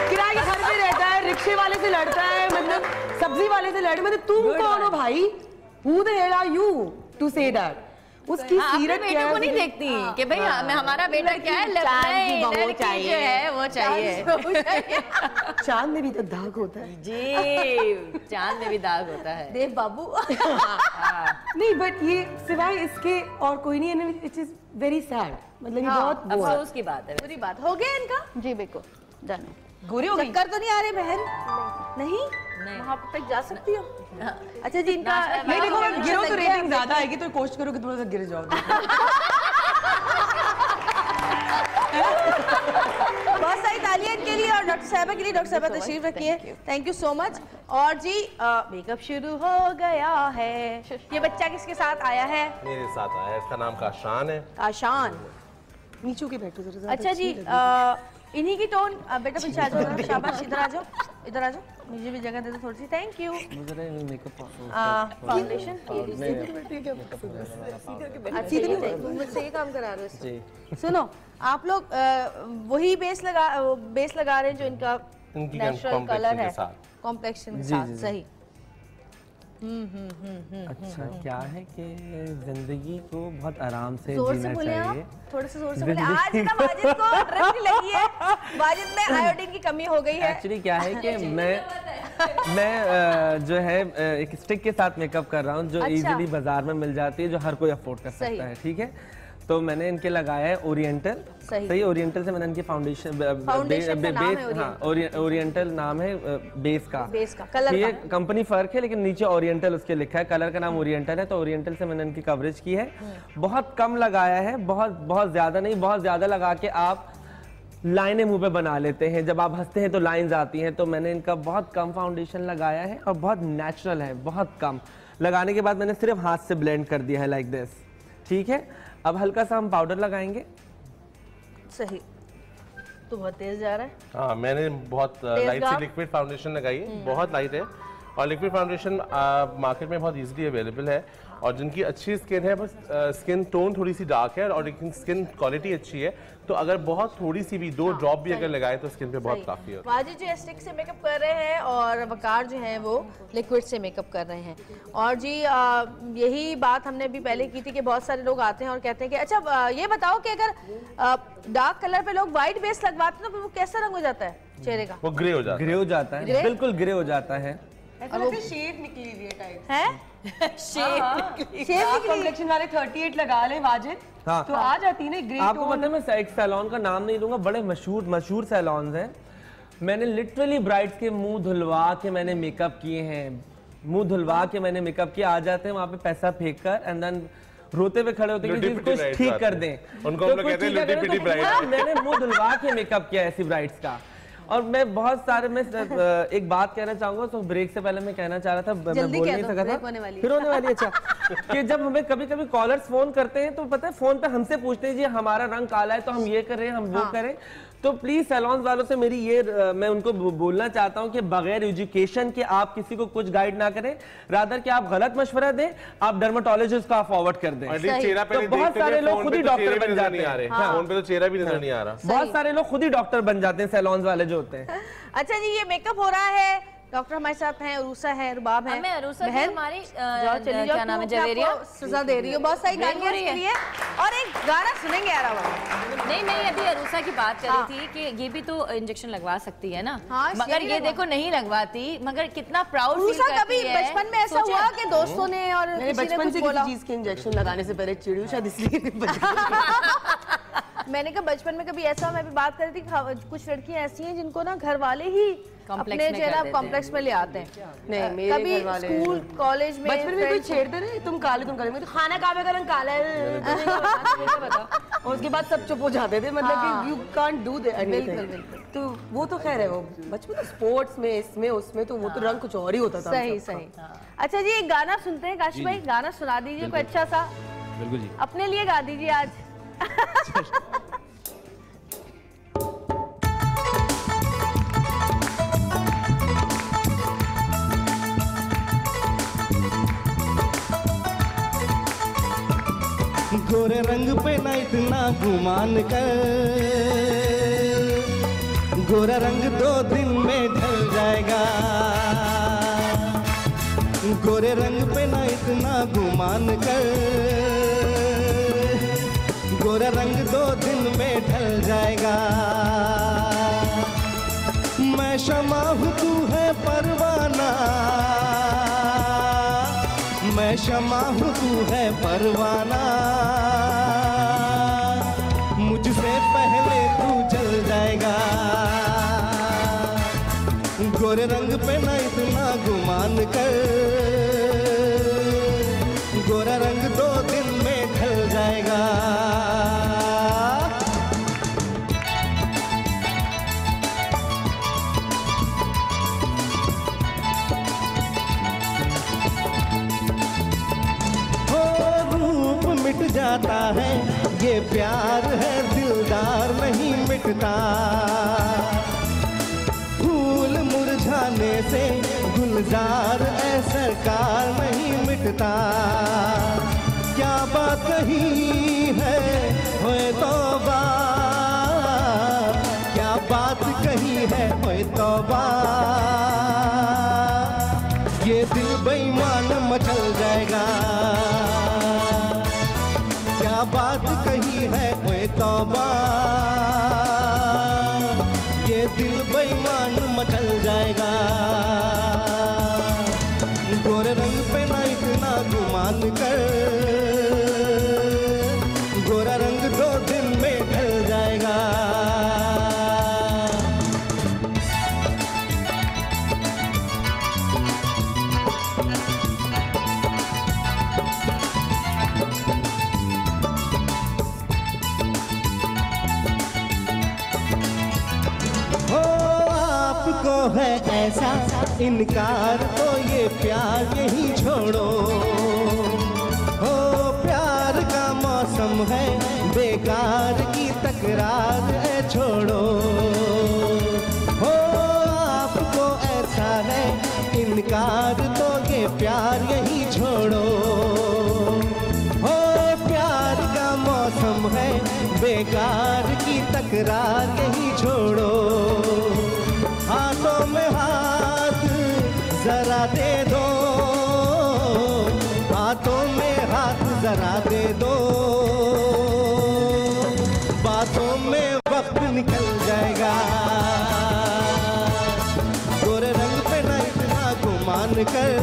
किराए के घर पे रहता है, रिक्शे वाले से लड़ता है, मतलब सब्जी वाले से लड़, मतलब तू कौन हो भाई? Who the hell are you to say that? उसकी सीरत क्या है? को नहीं देखती कि भाई हमारा बेटा क्या है, चाहिए है वो चाहिए। चांद में भी तो दाग होता है जी, चांद में भी दाग होता है देव बाबू। नहीं, बट ये सिवाय इसके और कोई नहीं है। इट इज वेरी सैड, मतलब ये बहुत अफसोस की बात है, बुरी बात। हो गया इनका? जी बिल्कुल डन। गोरी हो गई? चक्कर तो नहीं आ रहे बहन? नहीं, वहाँ तक जा सकती हो? अच्छा जी, इनका नहीं, देखो गिरो तो रेटिंग ज्यादा आएगी, तो कोशिश करो कि थोड़ा सा गिर जाओ। बहुत सारी तालियां इनके लिए और डॉक्टर साहबा के लिए। डॉक्टर साहबा तशरीफ रखिए, थैंक यू सो मच। और जी मेकअप शुरू हो गया है। ये बच्चा किसके साथ आया है? मेरे साथ आया है, इसका नाम काशान है। काशान, नीचे के बैठो जरा। अच्छा जी, इन्हीं की टोन। बेटा पीछे आ जाओ, शाबाश, इधर आ जाओ, इधर आ जाओ, मुझे भी जगह दे दो थोड़ी सी, थैंक यू। फाउंडेशन मुझसे ये काम करा रहे हो? सुनो, आप लोग वही बेस लगा रहे हैं जो इनका नेचुरल कलर है, कॉम्प्लेक्शन के साथ। सही। अच्छा, क्या है कि जिंदगी को बहुत आराम से जोर जीना से बोले चाहिए। आप, थोड़ा सा जोर से बोले। आज ना माजिद को ड्रिप नहीं लगी है, माजिद में आयोडीन की कमी हो गई है। एक्चुअली क्या है कि मैं जो है एक स्टिक के साथ मेकअप कर रहा हूँ, जो इजीली बाजार में मिल जाती है, जो हर कोई अफोर्ड कर सकता है, ठीक है? तो मैंने इनके लगाया है ओरिएंटल। सही, ओरिएंटल से मैंने इनकी फाउंडेशन ओरिएंटल नाम है बेस का। कलर ये कंपनी फर्क है, लेकिन नीचे ओरिएंटल उसके लिखा है, कलर का नाम ओरिएंटल है। तो ओरिएंटल से मैंने इनकी कवरेज की है। बहुत कम लगाया है, बहुत ज्यादा नहीं। बहुत ज्यादा लगा के आप लाइनें मुंह पे बना लेते हैं, जब आप हंसते हैं तो लाइंस आती हैं। तो मैंने इनका बहुत कम फाउंडेशन लगाया है और बहुत नेचुरल है, बहुत कम लगाने के बाद मैंने सिर्फ हाथ से ब्लेंड कर दिया है लाइक दिस, ठीक है? अब हल्का सा हम पाउडर लगाएंगे। सही, तो बहुत तेज जा रहा है। हाँ, मैंने बहुत लाइट सी लिक्विड फाउंडेशन लगाई है, बहुत लाइट है। और लिक्विड फाउंडेशन मार्केट में बहुत इजीली अवेलेबल है। और जिनकी अच्छी स्किन है, बस स्किन टोन थोड़ी सी डार्क है और लेकिन स्किन क्वालिटी अच्छी है, तो अगर बहुत थोड़ी सी भी 2 ड्रॉप भी अगर लगाए तो स्किन पे बहुत काफी है। वाजिद जो स्टिक से मेकअप कर रहे हैं और वकार जो है वो लिक्विड से मेकअप कर रहे हैं। और जी यही बात हमने भी पहले की थी कि बहुत सारे लोग आते हैं और कहते हैं कि अच्छा ये बताओ कि अगर डार्क कलर पे लोग व्हाइट बेस लगवाते हैं तो वो कैसा रंग हो जाता है चेहरे का? वो ग्रे हो जाता है, बिल्कुल ग्रे हो जाता है। शेड निकली हुई है टाइप है, शेड कॉम्प्लेक्शन वाले 38 लगा ले वाजिद, हाँ, तो आ जाती है ग्रे। आपको पता है, मैं एक सैलून का नाम नहीं लूंगा, बड़े मशहूर सैलून हैं। मैंने लिटरली ब्राइड्स के मुंह धुलवा के मैंने मेकअप किए हैं, मुंह धुलवा के मैंने मेकअप किया। आ जाते हैं वहाँ पे पैसा फेंक कर एंड देन रोते हुए खड़े होते हैं कि कुछ ठीक कर दें, उनको हम लोग कहते हैं लुटी पिटी ब्राइड। मैंने मुंह धुलवा के मेकअप किया ऐसी ब्राइड्स का। और मैं बहुत सारे, मैं एक बात कहना चाहूंगा, तो ब्रेक से पहले मैं कहना चाह रहा था, मैं बोल नहीं सका था, फिर होने वाली। अच्छा, कि जब हमें कभी कभी कॉलर्स फोन करते हैं तो पता है फोन पे हमसे पूछते हैं जी हमारा रंग काला है तो हम ये करें हम वो करें। तो प्लीज सैलून वालों से मेरी ये मैं उनको बोलना चाहता हूं कि बगैर एजुकेशन के आप किसी को कुछ गाइड ना करें, रादर कि आप गलत मशवरा दें, आप डर्माटोलॉजिस्ट का फॉरवर्ड कर दें। तो बहुत सारे लोग खुद ही डॉक्टर बन जाते हैं। फोन पे तो चेहरा भी नजर नहीं आ रहा। बहुत सारे लोग खुद ही डॉक्टर बन जाते हैं सैलून वाले जो होते हैं। अच्छा जी, ये मेकअप हो रहा है, डॉक्टर हमारे साथ हैं, अरूसा है, रुबाब है। मैं अरूसा की हमारी क्या नाम है, जवेरिया सजा दे रही हो बहुत सारी गालियां इसके लिए, और एक गाना सुनेंगे यार। नहीं, मैं अभी अरूसा की बात कर रही थी कि ये भी तो इंजेक्शन लगवा सकती है ना, मगर ये देखो नहीं लगवाती, मगर कितना प्राउड फील करती है। कभी बचपन में ऐसा हुआ कि दोस्तों ने और बचपन से किसी चीज के इंजेक्शन लगाने से पहले चिड़ी शायद इसलिए मैंने कहा बचपन में कभी ऐसा, मैं भी बात कर रही थी, कुछ लड़कियां ऐसी हैं जिनको ना घर वाले ही अपने जो कॉम्प्लेक्स में ले आते हैं। नहीं, मेरे कभी स्कूल कॉलेज में बचपन में कोई छेड़ते रहे तुम काले तो खाना काबे का रंग काला है और उसके बाद सब चुप हो जाते थे, मतलब कि यू कांट डू दैट। तो वो तो खैर है, वो बचपन में स्पोर्ट्स में इसमें उसमें तो वो तो रंग कुछ और ही होता था। सही सही। अच्छा जी, एक गाना सुनते हैं। काशी भाई गाना सुना दीजिए कोई अच्छा सा। बिल्कुल जी, अपने लिए गा दीजिए आज। गोरे रंग पे ना इतना गुमान कर, गोरा रंग 2 दिन में ढल जाएगा। गोरे रंग पे ना इतना गुमान कर, गोरा रंग 2 दिन में ढल जाएगा। मैं शमा हूँ तू है परवाना, मैं शमा हूँ तू है परवाना, मुझसे पहले तू जल जाएगा। गोरे रंग पे ना इतना गुमान कर, गोरा रंग 2 दिन में ढल जाएगा। मिट जाता है ये प्यार है दिलदार नहीं मिटता, फूल मुरझाने से गुलजार ऐ सरकार नहीं मिटता। क्या बात कही है होए तौबा, क्या बात कही है होए तौबा, ये दिल बेईमान मचल जाएगा। क्या बात कही है ओए तौबा, ये दिल बेईमान मचल जाएगा। गोरे रंग पे ना इतना गुमान कर, गोरा रंग 2 दिन में ढल जाएगा। है ऐसा इनकार तो ये प्यार यही छोड़ो, हो प्यार का मौसम है बेकार की तकरार है छोड़ो। हो आपको ऐसा है इनकार तो ये प्यार यही छोड़ो, हो प्यार का मौसम है बेकार की तकरार यही छोड़ो। हाथों में हाथ जरा दे दो, हाथों में हाथ जरा दे दो, बातों में वक्त निकल जाएगा। गोरे रंग पे ना इतना गुमान कर,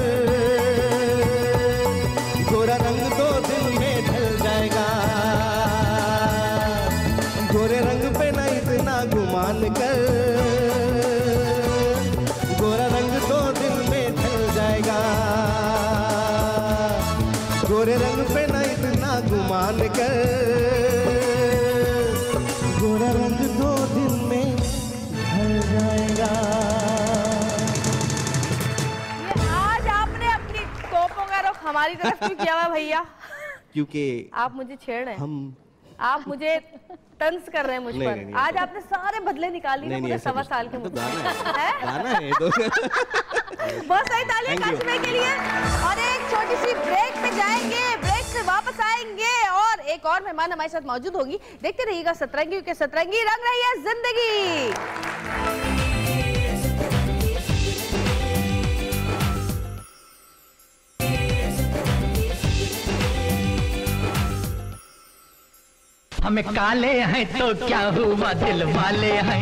गोरा रंग 2 दिन में ढल जाएगा। गोरे रंग पे ना इतना गुमान कर, गोरा रंग 2 दिन में ढल जाएगा। गोरे रंग पे ना इतना गुमान कर, गोरा रंग 2 दिन में ढल जाएगा। आज आपने अपनी तोपों का रुख हमारी तरफ क्यों किया हुआ भैया? क्योंकि आप मुझे छेड़ रहे हैं, आप मुझे तंज कर रहे हैं मुझ पर। आज आपने सारे बदले निकाल लिए पूरे 1.25 साल के मुझे। गाना है तो बहुत सारी तालियां काशिफ़ के लिए। और एक छोटी सी ब्रेक पे जाएंगे, ब्रेक से वापस आएंगे और एक और मेहमान हमारे साथ मौजूद होगी। देखते रहिएगा सतरंगी, क्योंकि सतरंगी रंग रही है जिंदगी। हमें काले हैं तो क्या हुआ, दिल वाले हैं।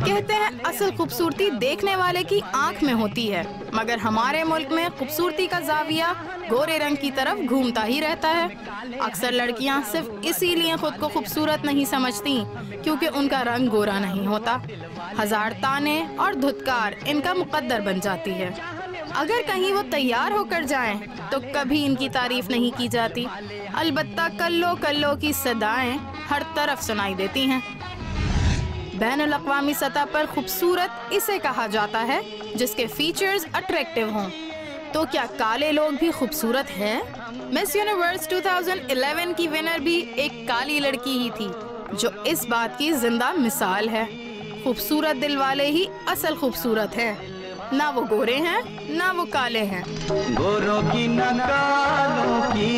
कहते हैं असल खूबसूरती देखने वाले की आंख में होती है, मगर हमारे मुल्क में खूबसूरती का जाविया गोरे रंग की तरफ घूमता ही रहता है। अक्सर लड़कियां सिर्फ इसीलिए खुद को खूबसूरत नहीं समझती क्योंकि उनका रंग गोरा नहीं होता। हजार ताने और धुतकार इनका मुकद्दर बन जाती है। अगर कहीं वो तैयार होकर जाएं तो कभी इनकी तारीफ नहीं की जाती। अलबत्ता कल्लो कल्लो की सदाएं हर तरफ सुनाई देती हैं। बैनुल अक़वामी सतह पर खूबसूरत इसे कहा जाता है जिसके फीचर्स अट्रैक्टिव हों। तो क्या काले लोग भी खूबसूरत हैं? मिस यूनिवर्स 2011 की विनर भी एक काली लड़की ही थी, जो इस बात की जिंदा मिसाल है। खूबसूरत दिल वाले ही असल खूबसूरत है, ना वो गोरे हैं ना वो काले हैं। गोरों की न कालों की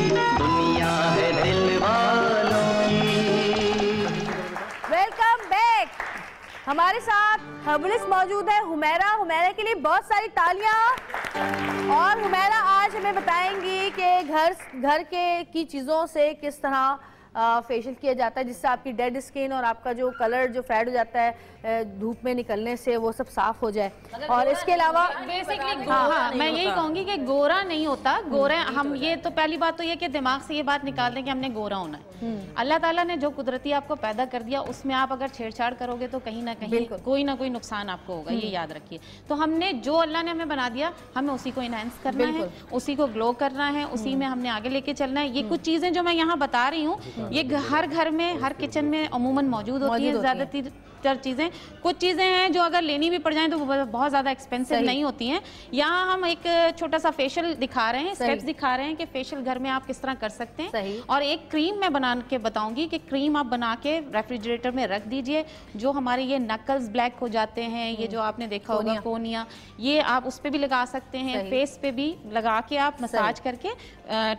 दुनिया है दिल वालों की। Welcome back. हमारे साथ हर्बलिस्ट मौजूद है हुमैरा। हुमैरा के लिए बहुत सारी तालियां। और हुमैरा आज हमें बताएंगी कि घर की चीज़ों से किस तरह फेशियल किया जाता है जिससे आपकी डेड स्किन और आपका जो कलर जो फेड हो जाता है धूप में निकलने से वो सब साफ हो जाए। और इसके अलावा बेसिकली मैं यही कहूंगी कि गोरा नहीं होता। गोरे हम ये तो पहली बात तो ये कि दिमाग से ये बात निकाल दें कि हमने गोरा होना है। अल्लाह ताला ने जो कुदरती आपको पैदा कर दिया उसमें आप अगर छेड़छाड़ करोगे तो कहीं ना कहीं कोई ना कोई नुकसान आपको होगा, ये याद रखिए। तो हमने जो अल्लाह ने हमें बना दिया हमें उसी को इनहेंस करना है, उसी को ग्लो करना है, उसी में हमने आगे लेके चलना है। ये कुछ चीजें जो मैं यहाँ बता रही हूँ ये हर घर में हर किचन में अमूमन मौजूद होती है। ज्यादातर चीजें, कुछ चीजें हैं जो अगर लेनी भी पड़ जाएं तो वो बहुत ज्यादा एक्सपेंसिव नहीं होती हैं। यहाँ हम एक छोटा सा फेशियल दिखा रहे हैं, स्टेप्स दिखा रहे हैं कि फेशियल घर में आप किस तरह कर सकते हैं। और एक क्रीम मैं बना के बताऊंगी कि क्रीम आप बना के रेफ्रिजरेटर में रख दीजिए। जो हमारे ये नकल्स ब्लैक हो जाते हैं, ये जो आपने देखा होगा कोनिया, ये आप उस पर भी लगा सकते हैं, फेस पे भी लगा के आप मसाज करके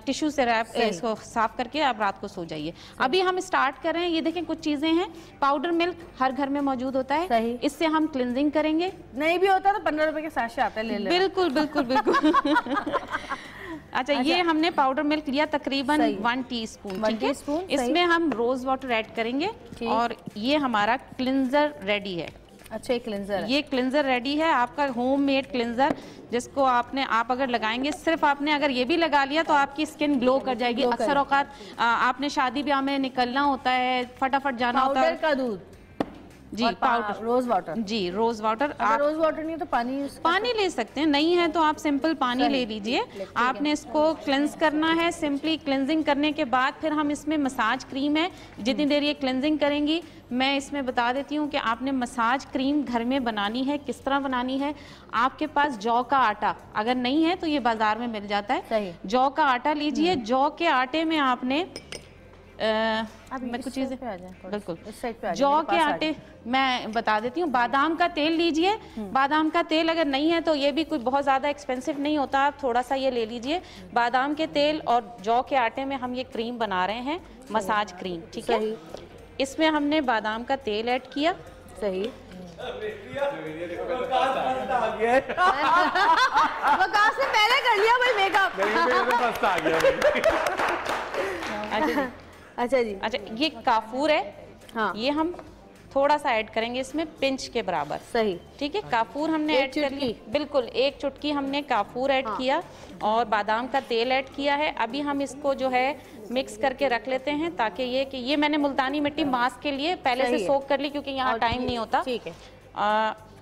टिश्यू से रैप इसको साफ करके आप रात को सो जाइए। अभी हम स्टार्ट कर रहे हैं। ये देखें कुछ चीजें हैं। पाउडर मिल्क हर घर में मौजूद होता है, इससे हम क्लिनजिंग करेंगे। नहीं भी होता तो 15 रुपए के सैशे आते हैं, ले ले। बिल्कुल बिल्कुल बिल्कुल। अच्छा, ये हमने पाउडर मिल्क लिया तकरीबन 1 टीस्पून, ठीक है। इसमें हम रोज वाटर ऐड करेंगे और ये हमारा क्लिनजर रेडी है। अच्छा, ये क्लिनजर है। ये क्लिनजर रेडी है आपका होममेड क्लिनजर, जिसको आप अगर लगाएंगे, सिर्फ आपने अगर ये भी लगा लिया तो आपकी स्किन ग्लो कर जाएगी। अक्सर औकात आपने शादी ब्याह में निकलना होता है, फटाफट जाना होता है। पाउडर का दूध जी, पाउडर रोज वाटर जी, रोज वाटर। आप रोज वाटर नहीं तो पानी ले सकते हैं, नहीं है तो आप सिंपल पानी ले लीजिए। आपने इसको क्लेंस करना है। सिंपली क्लेंजिंग करने के बाद फिर हम इसमें मसाज क्रीम है, जितनी देर ये क्लेंजिंग करेंगी मैं इसमें बता देती हूँ कि आपने मसाज क्रीम घर में बनानी है। किस तरह बनानी है? आपके पास जौ का आटा अगर नहीं है तो ये बाजार में मिल जाता है। जौ का आटा लीजिए। जौ के आटे में आपने मैं कुछ चीजें बिल्कुल जौ के आटे मैं बता देती हूँ। बादाम का तेल लीजिए। बादाम का तेल अगर नहीं है तो ये भी कुछ बहुत ज़्यादा एक्सपेंसिव नहीं होता, आप थोड़ा सा ये ले लीजिए। बादाम के तेल और जौ के आटे में हम ये क्रीम बना रहे हैं, मसाज क्रीम, ठीक है। इसमें हमने बादाम का तेल ऐड किया। सही। वकास ने पहले कर लिया भाई मेकअप। अच्छा जी। अच्छा, ये काफूर है। हाँ। ये हम थोड़ा सा ऐड करेंगे इसमें, पिंच के बराबर। सही, ठीक है। काफूर हमने ऐड कर लिया, बिल्कुल 1 चुटकी हमने काफूर ऐड किया और बादाम का तेल ऐड किया है। अभी हम इसको जो है मिक्स करके रख लेते हैं ताकि ये मैंने मुल्तानी मिट्टी मास्क के लिए पहले से सोक कर ली क्योंकि यहाँ टाइम नहीं होता। ठीक है।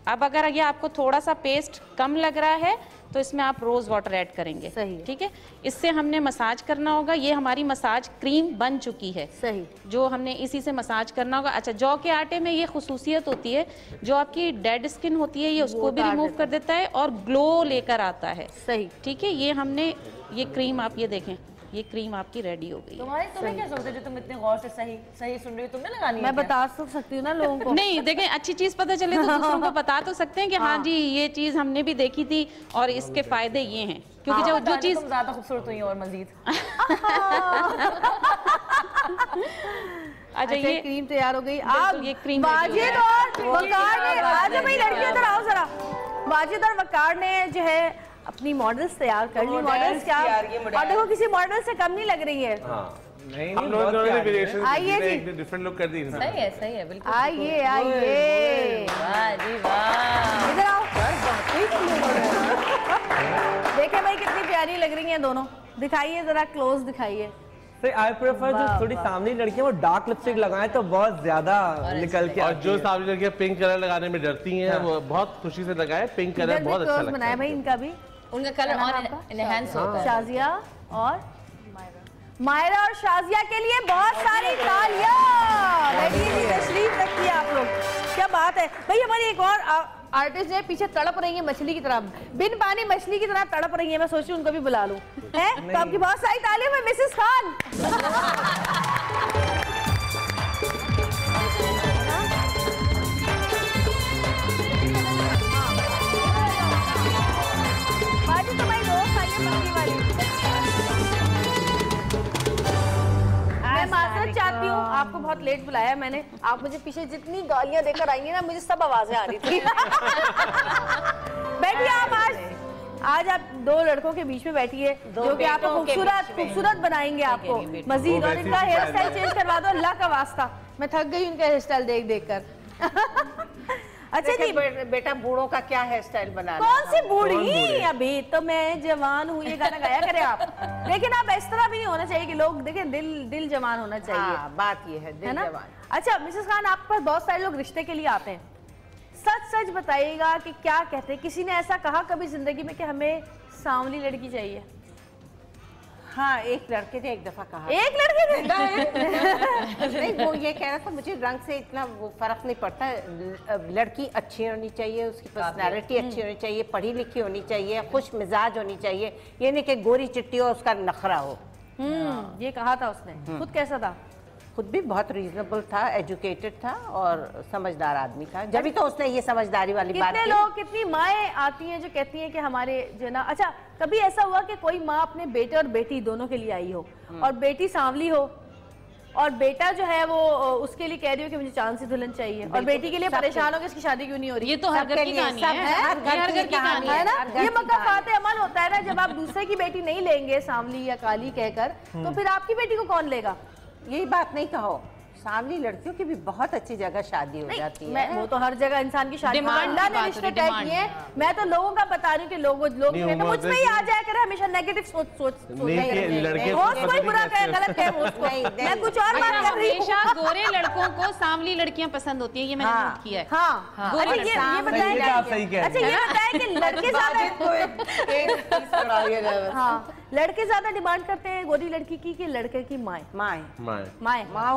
अब अगर ये आपको थोड़ा सा पेस्ट कम लग रहा है तो इसमें आप रोज वाटर ऐड करेंगे। सही, ठीक है। इससे हमने मसाज करना होगा। ये हमारी मसाज क्रीम बन चुकी है। सही, जो हमने इसी से मसाज करना होगा। अच्छा, जौ के आटे में ये खुसूसियत होती है, जो आपकी डेड स्किन होती है ये उसको भी रिमूव कर देता है और ग्लो लेकर आता है। सही, ठीक है। ये हमने ये क्रीम, आप ये देखें, ये क्रीम आपकी रेडी हो गई। तुम्हें क्या सोचते जो तुम इतने गौर से सही सुन रही हो, तुमने लगानी है? मैं बता तो सकती हूँ ना लोगों को। नहीं, देखें, अच्छी चीज पता चले तो दूसरों को बता तो सकते हैं कि हाँ जी ये चीज हमने भी देखी थी और इसके फायदे ये हैं, क्योंकि जो चीज ज्यादा खूबसूरत हुई और मजीद। अच्छा, ये क्रीम तैयार हो गई। आप ये क्रीम वाजिद और वकार ने, आज भाई लड़कियों इधर आओ जरा, वाजिद और वकार ने जो है अपनी मॉडल्स तैयार कर ली। मॉडल्स क्या, और देखो किसी मॉडल से कम नहीं लग रही है। नहीं, हम लोगों ने वेरिएशन आइए जी, डिफरेंट लुक कर दी। सही है बिल्कुल। आइए आइए, वाह जी वाह, इधर आओ। देखे भाई कितनी प्यारी लग रही हैं दोनों। दिखाइए जरा, क्लोज दिखाइए। आई प्रेफर जो थोड़ी सामने लड़की है वो डार्क लिपस्टिक लगाए तो बहुत ज्यादा निकल के। और जो सामने लड़कियां पिंक कलर लगाने में डरती हैं वो बहुत खुशी से लगाए। पिंक कलर बहुत अच्छा लगता है। बनाया भाई इनका भी, उनका कलर और एनहांस होता है। शाजिया और मायरा और शाजिया के लिए बहुत सारी तालियां। बैठिए, तशरीफ रखिए आप लोग। क्या बात है भाई। हमारी एक और आर्टिस्ट है पीछे तड़प रही है मछली की तरह, बिन पानी मछली की तरह तड़प रही है। मैं सोच रही हूँ उनको भी बुला लूं। है तो आपकी बहुत सारी तालियां में मिसेस खान। बाजी तो भाई रोज आइए मछली वाली। मैं माजरत चाहती हूँ, आपको बहुत लेट बुलाया मैंने। आप मुझे पीछे जितनी गालियां देकर आई हैं ना, मुझे सब आवाजें आ रही थी। बैठिए आप, आज आप दो लड़कों के बीच में बैठिए जो कि आपको खूबसूरत बनाएंगे आपको मजीद। और इनका हेयर स्टाइल चेंज करवा दो, अल्लाह का वास्ता। मैं थक गई उनका हेयर स्टाइल देख कर। अच्छा जी, बेटा बूढ़ों का क्या हेयर स्टाइल बना? कौन सी बूढ़ी? अभी तो मैं जवान हूँ, ये गाना गाया करें आप। लेकिन आप इस तरह भी नहीं होना चाहिए कि लोग देखें, दिल जवान होना चाहिए। बात ये है, दिल जवान। अच्छा मिसेस खान, आपके पास बहुत सारे लोग रिश्ते के लिए आते हैं। सच बताइएगा कि क्या कहते हैं? किसी ने ऐसा कहा कभी जिंदगी में कि हमें सांवली लड़की चाहिए? हाँ, एक लड़के ने एक दफा कहा। एक लड़के ने? नहीं, वो ये कह रहा था मुझे रंग से इतना वो फर्क नहीं पड़ता, लड़की अच्छी होनी चाहिए, उसकी पर्सनालिटी अच्छी होनी चाहिए, पढ़ी लिखी होनी चाहिए, खुश मिजाज होनी चाहिए, ये नहीं कि गोरी चिट्टी हो उसका नखरा हो। ये कहा था उसने। खुद कैसा था? खुद भी बहुत रीजनेबल था, एजुकेटेड था और समझदार आदमी था। जब भी तो उसने ये समझदारी वाली बात की। लोग, कितनी माएँ आती हैं जो कहती हैं कि हमारे जो ना, अच्छा कभी ऐसा हुआ कि कोई माँ अपने बेटे और बेटी दोनों के लिए आई हो और बेटी सांवली हो और बेटा जो है वो उसके लिए कह रही हो कि मुझे चांद सी दुल्हन चाहिए और बेटी के लिए परेशान हो कि इसकी शादी क्यों नहीं हो रही? ये तो हर घर की कहानी है, हर घर की कहानी है ना। ये मकाफात अमल होता है ना, जब आप दूसरे की बेटी नहीं लेंगे सांवली या काली कहकर, तो फिर आपकी बेटी को कौन लेगा? यही बात नहीं कहो, सांवली लड़कियों की भी बहुत अच्छी जगह शादी हो जाती है। वो तो हर जगह इंसान की शादी अल्लाह ने रिश्ते तय किए हैं। मैं तो लोगों का बता रही हूँ कि लोग मुझ में ही आ जाया करे हमेशा नेगेटिव सोच कोई बुरा कहे, गलत कहे, मैं कुछ और बात कर रही हूँ। हमेशा गोरे लड़कों को सांवली लड़कियां पसंद होती है, ये मैंने नोट किया है। हाँ, अच्छा ये बताया कि लड़के लड़के ज्यादा डिमांड करते हैं गोरी लड़की की कि लड़के की माँ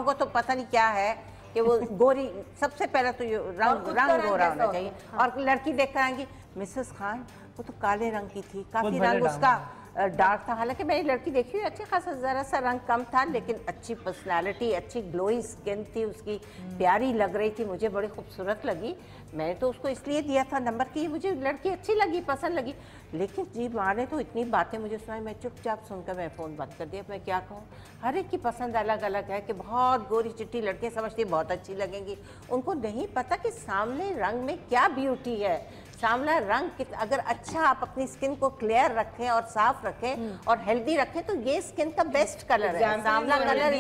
को तो पता नहीं क्या है कि वो गोरी, सबसे पहले तो ये रंग गोरा होना चाहिए। और लड़की देखकर आएंगी मिसेस खान वो तो काले रंग की थी, काफी रंग उसका डार्क था। हालांकि मैंने लड़की देखी हुई, अच्छी खासा जरा सा रंग कम था, लेकिन अच्छी पर्सनालिटी, अच्छी ग्लोई स्किन थी उसकी, प्यारी लग रही थी, मुझे बड़ी खूबसूरत लगी। मैंने तो उसको इसलिए दिया था नंबर की मुझे लड़की अच्छी लगी, पसंद लगी। लेकिन जी माँ ने तो इतनी बातें मुझे सुनाई, मैं चुपचाप सुनकर मैं फ़ोन बंद कर दिया। मैं क्या कहूँ, हर एक की पसंद अलग अलग है कि बहुत गोरी चिट्टी लड़कियाँ समझती बहुत अच्छी लगेंगी, उनको नहीं पता कि सामने रंग में क्या ब्यूटी है। सांवला रंग अगर अच्छा आप अपनी स्किन को क्लियर रखें और साफ रखें और हेल्दी रखें तो ये स्किन का बेस्ट कलर है, सांवला कलर।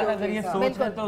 अगर ये सोच कर तो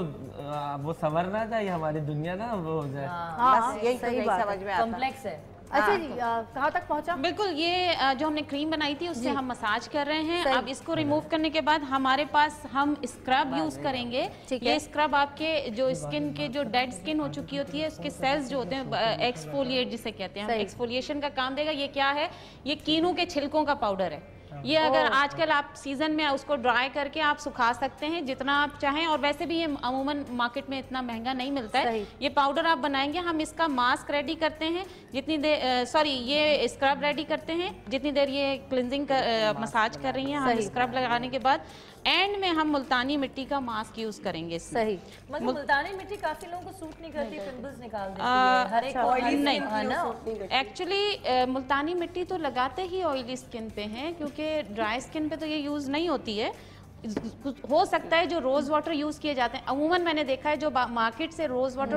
वो संवरना चाहिए हमारी दुनिया ना, वो हो जाए। बस यही समझ में आता है। कॉम्प्लेक्स है, अच्छा जी, कहाँ तक पहुँचा? बिल्कुल, ये जो हमने क्रीम बनाई थी उससे हम मसाज कर रहे हैं। अब इसको रिमूव करने के बाद हमारे पास हम स्क्रब यूज करेंगे। ये स्क्रब आपके जो स्किन के जो डेड स्किन हो चुकी होती है उसके सेल्स जो होते हैं, एक्सफोलिएट जिसे कहते हैं, एक्सफोलिएशन का काम देगा। ये क्या है? ये कीनू के छिलकों का पाउडर है। ये अगर आजकल आप सीजन में उसको ड्राई करके आप सुखा सकते हैं जितना आप चाहें, और वैसे भी ये अमूमन मार्केट में इतना महंगा नहीं मिलता है। ये पाउडर आप बनाएंगे, हम इसका मास्क रेडी करते हैं जितनी देर, ये स्क्रब रेडी करते हैं जितनी देर ये क्लिनजिंग मसाज कर रही हैं। हम स्क्रब लगाने के बाद एंड में हम मुल्तानी मिट्टी का मास्क यूज करेंगे। सही, मगर मुल्तानी मिट्टी काफी लोगों को सूट नहीं करती, पिंपल्स निकाल देती है, हर एक ऑयली नहीं। एक्चुअली मुल्तानी मिट्टी तो लगाते ही ऑयली स्किन पे हैं, क्योंकि ड्राई स्किन पे तो ये यूज नहीं होती है। हो सकता है जो रोज वाटर यूज किए जाते हैं, अमूमन मैंने देखा है जो मार्केट से रोज वाटर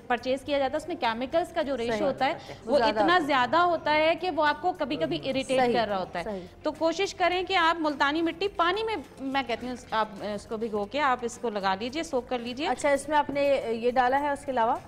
परचेज किया जाता है उसमें केमिकल्स का जो रेशो होता है वो इतना ज्यादा होता है कि वो आपको कभी कभी इरिटेट कर रहा होता है। तो कोशिश करें कि आप मुल्तानी मिट्टी पानी में, मैं कहती हूँ आप इसको भिगो के आप इसको लगा लीजिए, सोक कर लीजिए। अच्छा, इसमें आपने ये डाला है, उसके अलावा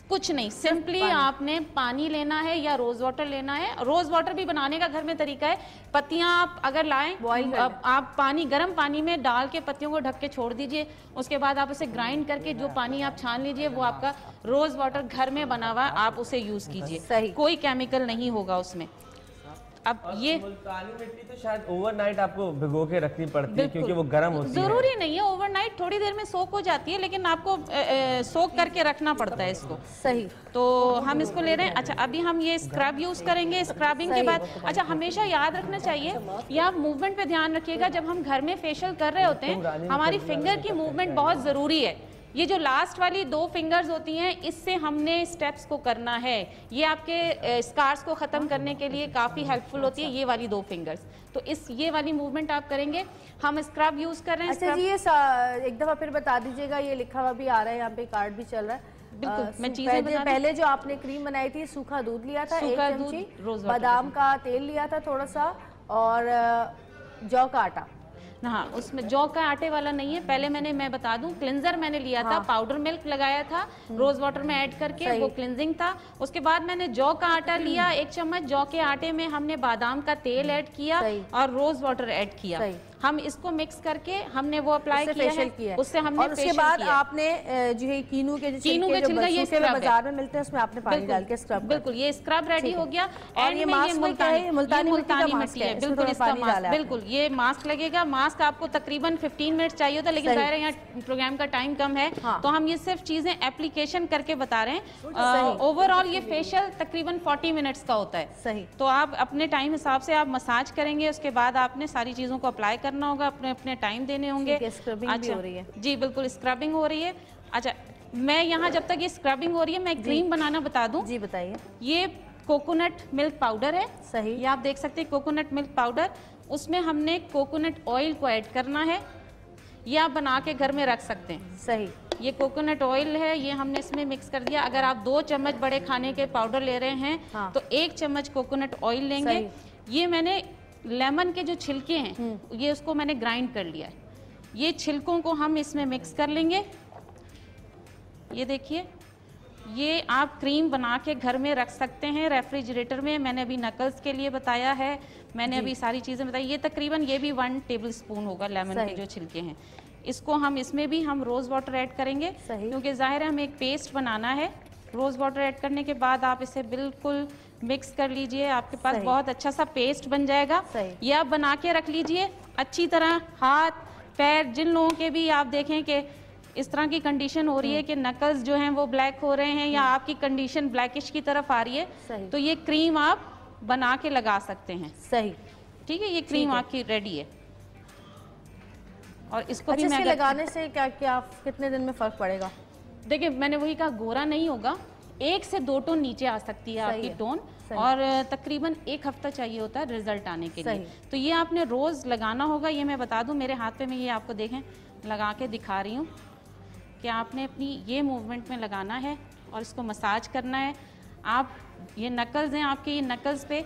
कुछ नहीं, सिंपली आपने पानी लेना है या रोज वाटर लेना है। रोज वाटर भी बनाने का घर में तरीका है, पत्तियां आप अगर लाएं, आप पानी, गर्म पानी में डाल के पत्तियों को ढक के छोड़ दीजिए। उसके बाद आप उसे ग्राइंड करके जो पानी आप छान लीजिए, वो आपका रोज वाटर घर में बना हुआ, आप उसे यूज कीजिए। कोई केमिकल नहीं होगा उसमें। अब ये मुल्तानी मिट्टी तो शायद ओवरनाइट आपको भिगो के रखनी पड़ती है क्योंकि वो गर्म होती है। जरूरी नहीं है ओवरनाइट, थोड़ी देर में सोक हो जाती है, लेकिन आपको सोक करके रखना पड़ता है इसको। सही, तो हम इसको ले रहे हैं। अच्छा, अभी हम ये स्क्रब यूज करेंगे। स्क्रबिंग के बाद अच्छा, हमेशा याद रखना चाहिए, या आप मूवमेंट पे ध्यान रखिएगा, जब हम घर में फेशियल कर रहे होते हैं हमारी फिंगर की मूवमेंट बहुत जरूरी है। ये जो लास्ट वाली 2 फिंगर्स होती हैं, इससे हमने स्टेप्स को करना है। ये आपके स्कार्स को ख़त्म करने के लिए काफ़ी हेल्पफुल होती है, ये वाली 2 फिंगर्स। तो ये वाली मूवमेंट आप करेंगे। हम स्क्रब यूज़ कर रहे हैं। अच्छा जी, ये एक दफ़ा फिर बता दीजिएगा, ये लिखा हुआ भी आ रहा है, यहाँ पे कार्ड भी चल रहा है। बिल्कुल, मैं चीज़ें पहले जो आपने क्रीम बनाई थी, सूखा दूध लिया था 1 चमची, बादाम का तेल लिया था थोड़ा सा, और जौ का आटा। हाँ, उसमें जौ का आटे वाला नहीं है। पहले मैं बता दूं, क्लिंजर मैंने लिया था, पाउडर मिल्क लगाया था रोज वाटर में ऐड करके, वो क्लिंजिंग था। उसके बाद मैंने जौ का आटा लिया 1 चम्मच। जौ के आटे में हमने बादाम का तेल ऐड किया और रोज वाटर ऐड किया। हम इसको मिक्स करके हमने वो अप्लाई किया है, उससे हमने और उसके बाद आपने जो है कीनू के छिलका ये बाजार में मिलते हैं, उसमें आपने पानी डाल के स्क्रब। बिल्कुल, ये स्क्रब रेडी हो गया। और ये मुल्तानी मिट्टी है, बिल्कुल इसका मास्क, बिल्कुल ये मास्क लगेगा। मास्क आपको तकरीबन 15 मिनट चाहिए होता है, लेकिन जाहिर है यहाँ प्रोग्राम का टाइम कम है, तो हम ये सिर्फ चीजें एप्लीकेशन करके बता रहे हैं। ओवरऑल ये फेशियल तकरीबन 40 मिनट्स का होता है। सही, तो आप अपने टाइम हिसाब से आप मसाज करेंगे, उसके बाद आपने सारी चीजों को अप्लाई करना होगा, अपने अपने टाइम देने होंगे। स्क्रबिंग भी हो रही है। जी बिल्कुल, स्क्रबिंग हो रही है। अच्छा, मैं यहाँ जब तक ये स्क्रबिंग हो रही है, मैं क्रीम बनाना बता दूं। जी बताइए। ये कोकोनट मिल्क पाउडर है। सही, ये आप देख सकते हैं कोकोनट मिल्क पाउडर। उसमें हमने कोकोनट ऑयल को ऐड करना है, ये आप बना के घर में रख सकते हैं। सही, ये कोकोनट ऑयल है, ये हमने इसमें मिक्स कर दिया। अगर आप 2 चम्मच बड़े खाने के पाउडर ले रहे हैं तो 1 चम्मच कोकोनट ऑयल लेंगे। ये मैंने लेमन के जो छिलके हैं, ये उसको मैंने ग्राइंड कर लिया है। ये छिलकों को हम इसमें मिक्स कर लेंगे। ये देखिए, ये आप क्रीम बना के घर में रख सकते हैं रेफ्रिजरेटर में। मैंने अभी नकल्स के लिए बताया है, मैंने अभी सारी चीज़ें बताई। ये तकरीबन ये भी 1 टेबल स्पून होगा लेमन के जो छिलके हैं। इसको हम इसमें भी हम रोज़ वाटर ऐड करेंगे, क्योंकि ज़ाहिर है हमें एक पेस्ट बनाना है। रोज़ वाटर ऐड करने के बाद आप इसे बिल्कुल मिक्स कर लीजिए, आपके पास बहुत अच्छा सा पेस्ट बन जाएगा। ये आप बना के रख लीजिए अच्छी तरह। हाथ पैर जिन लोगों के भी आप देखें कि इस तरह की कंडीशन हो रही है कि नकल्स जो हैं वो ब्लैक हो रहे हैं, या आपकी कंडीशन ब्लैकिश की तरफ आ रही है, तो ये क्रीम आप बना के लगा सकते हैं। सही, ठीक है, ये क्रीम आपकी रेडी है। और इसको भी मैं लगाने से क्या कितने दिन में फर्क पड़ेगा? देखिए, मैंने वही कहा, गोरा नहीं होगा, 1 से 2 टोन नीचे आ सकती है आपकी टोन, और तकरीबन 1 हफ्ता चाहिए होता है रिजल्ट आने के लिए। तो ये आपने रोज लगाना होगा। ये मैं बता दूं, मेरे हाथ पे मैं ये आपको देखें लगा के दिखा रही हूँ कि आपने अपनी ये मूवमेंट में लगाना है और इसको मसाज करना है। आप ये नकल्स हैं आपके, ये नकल्स पे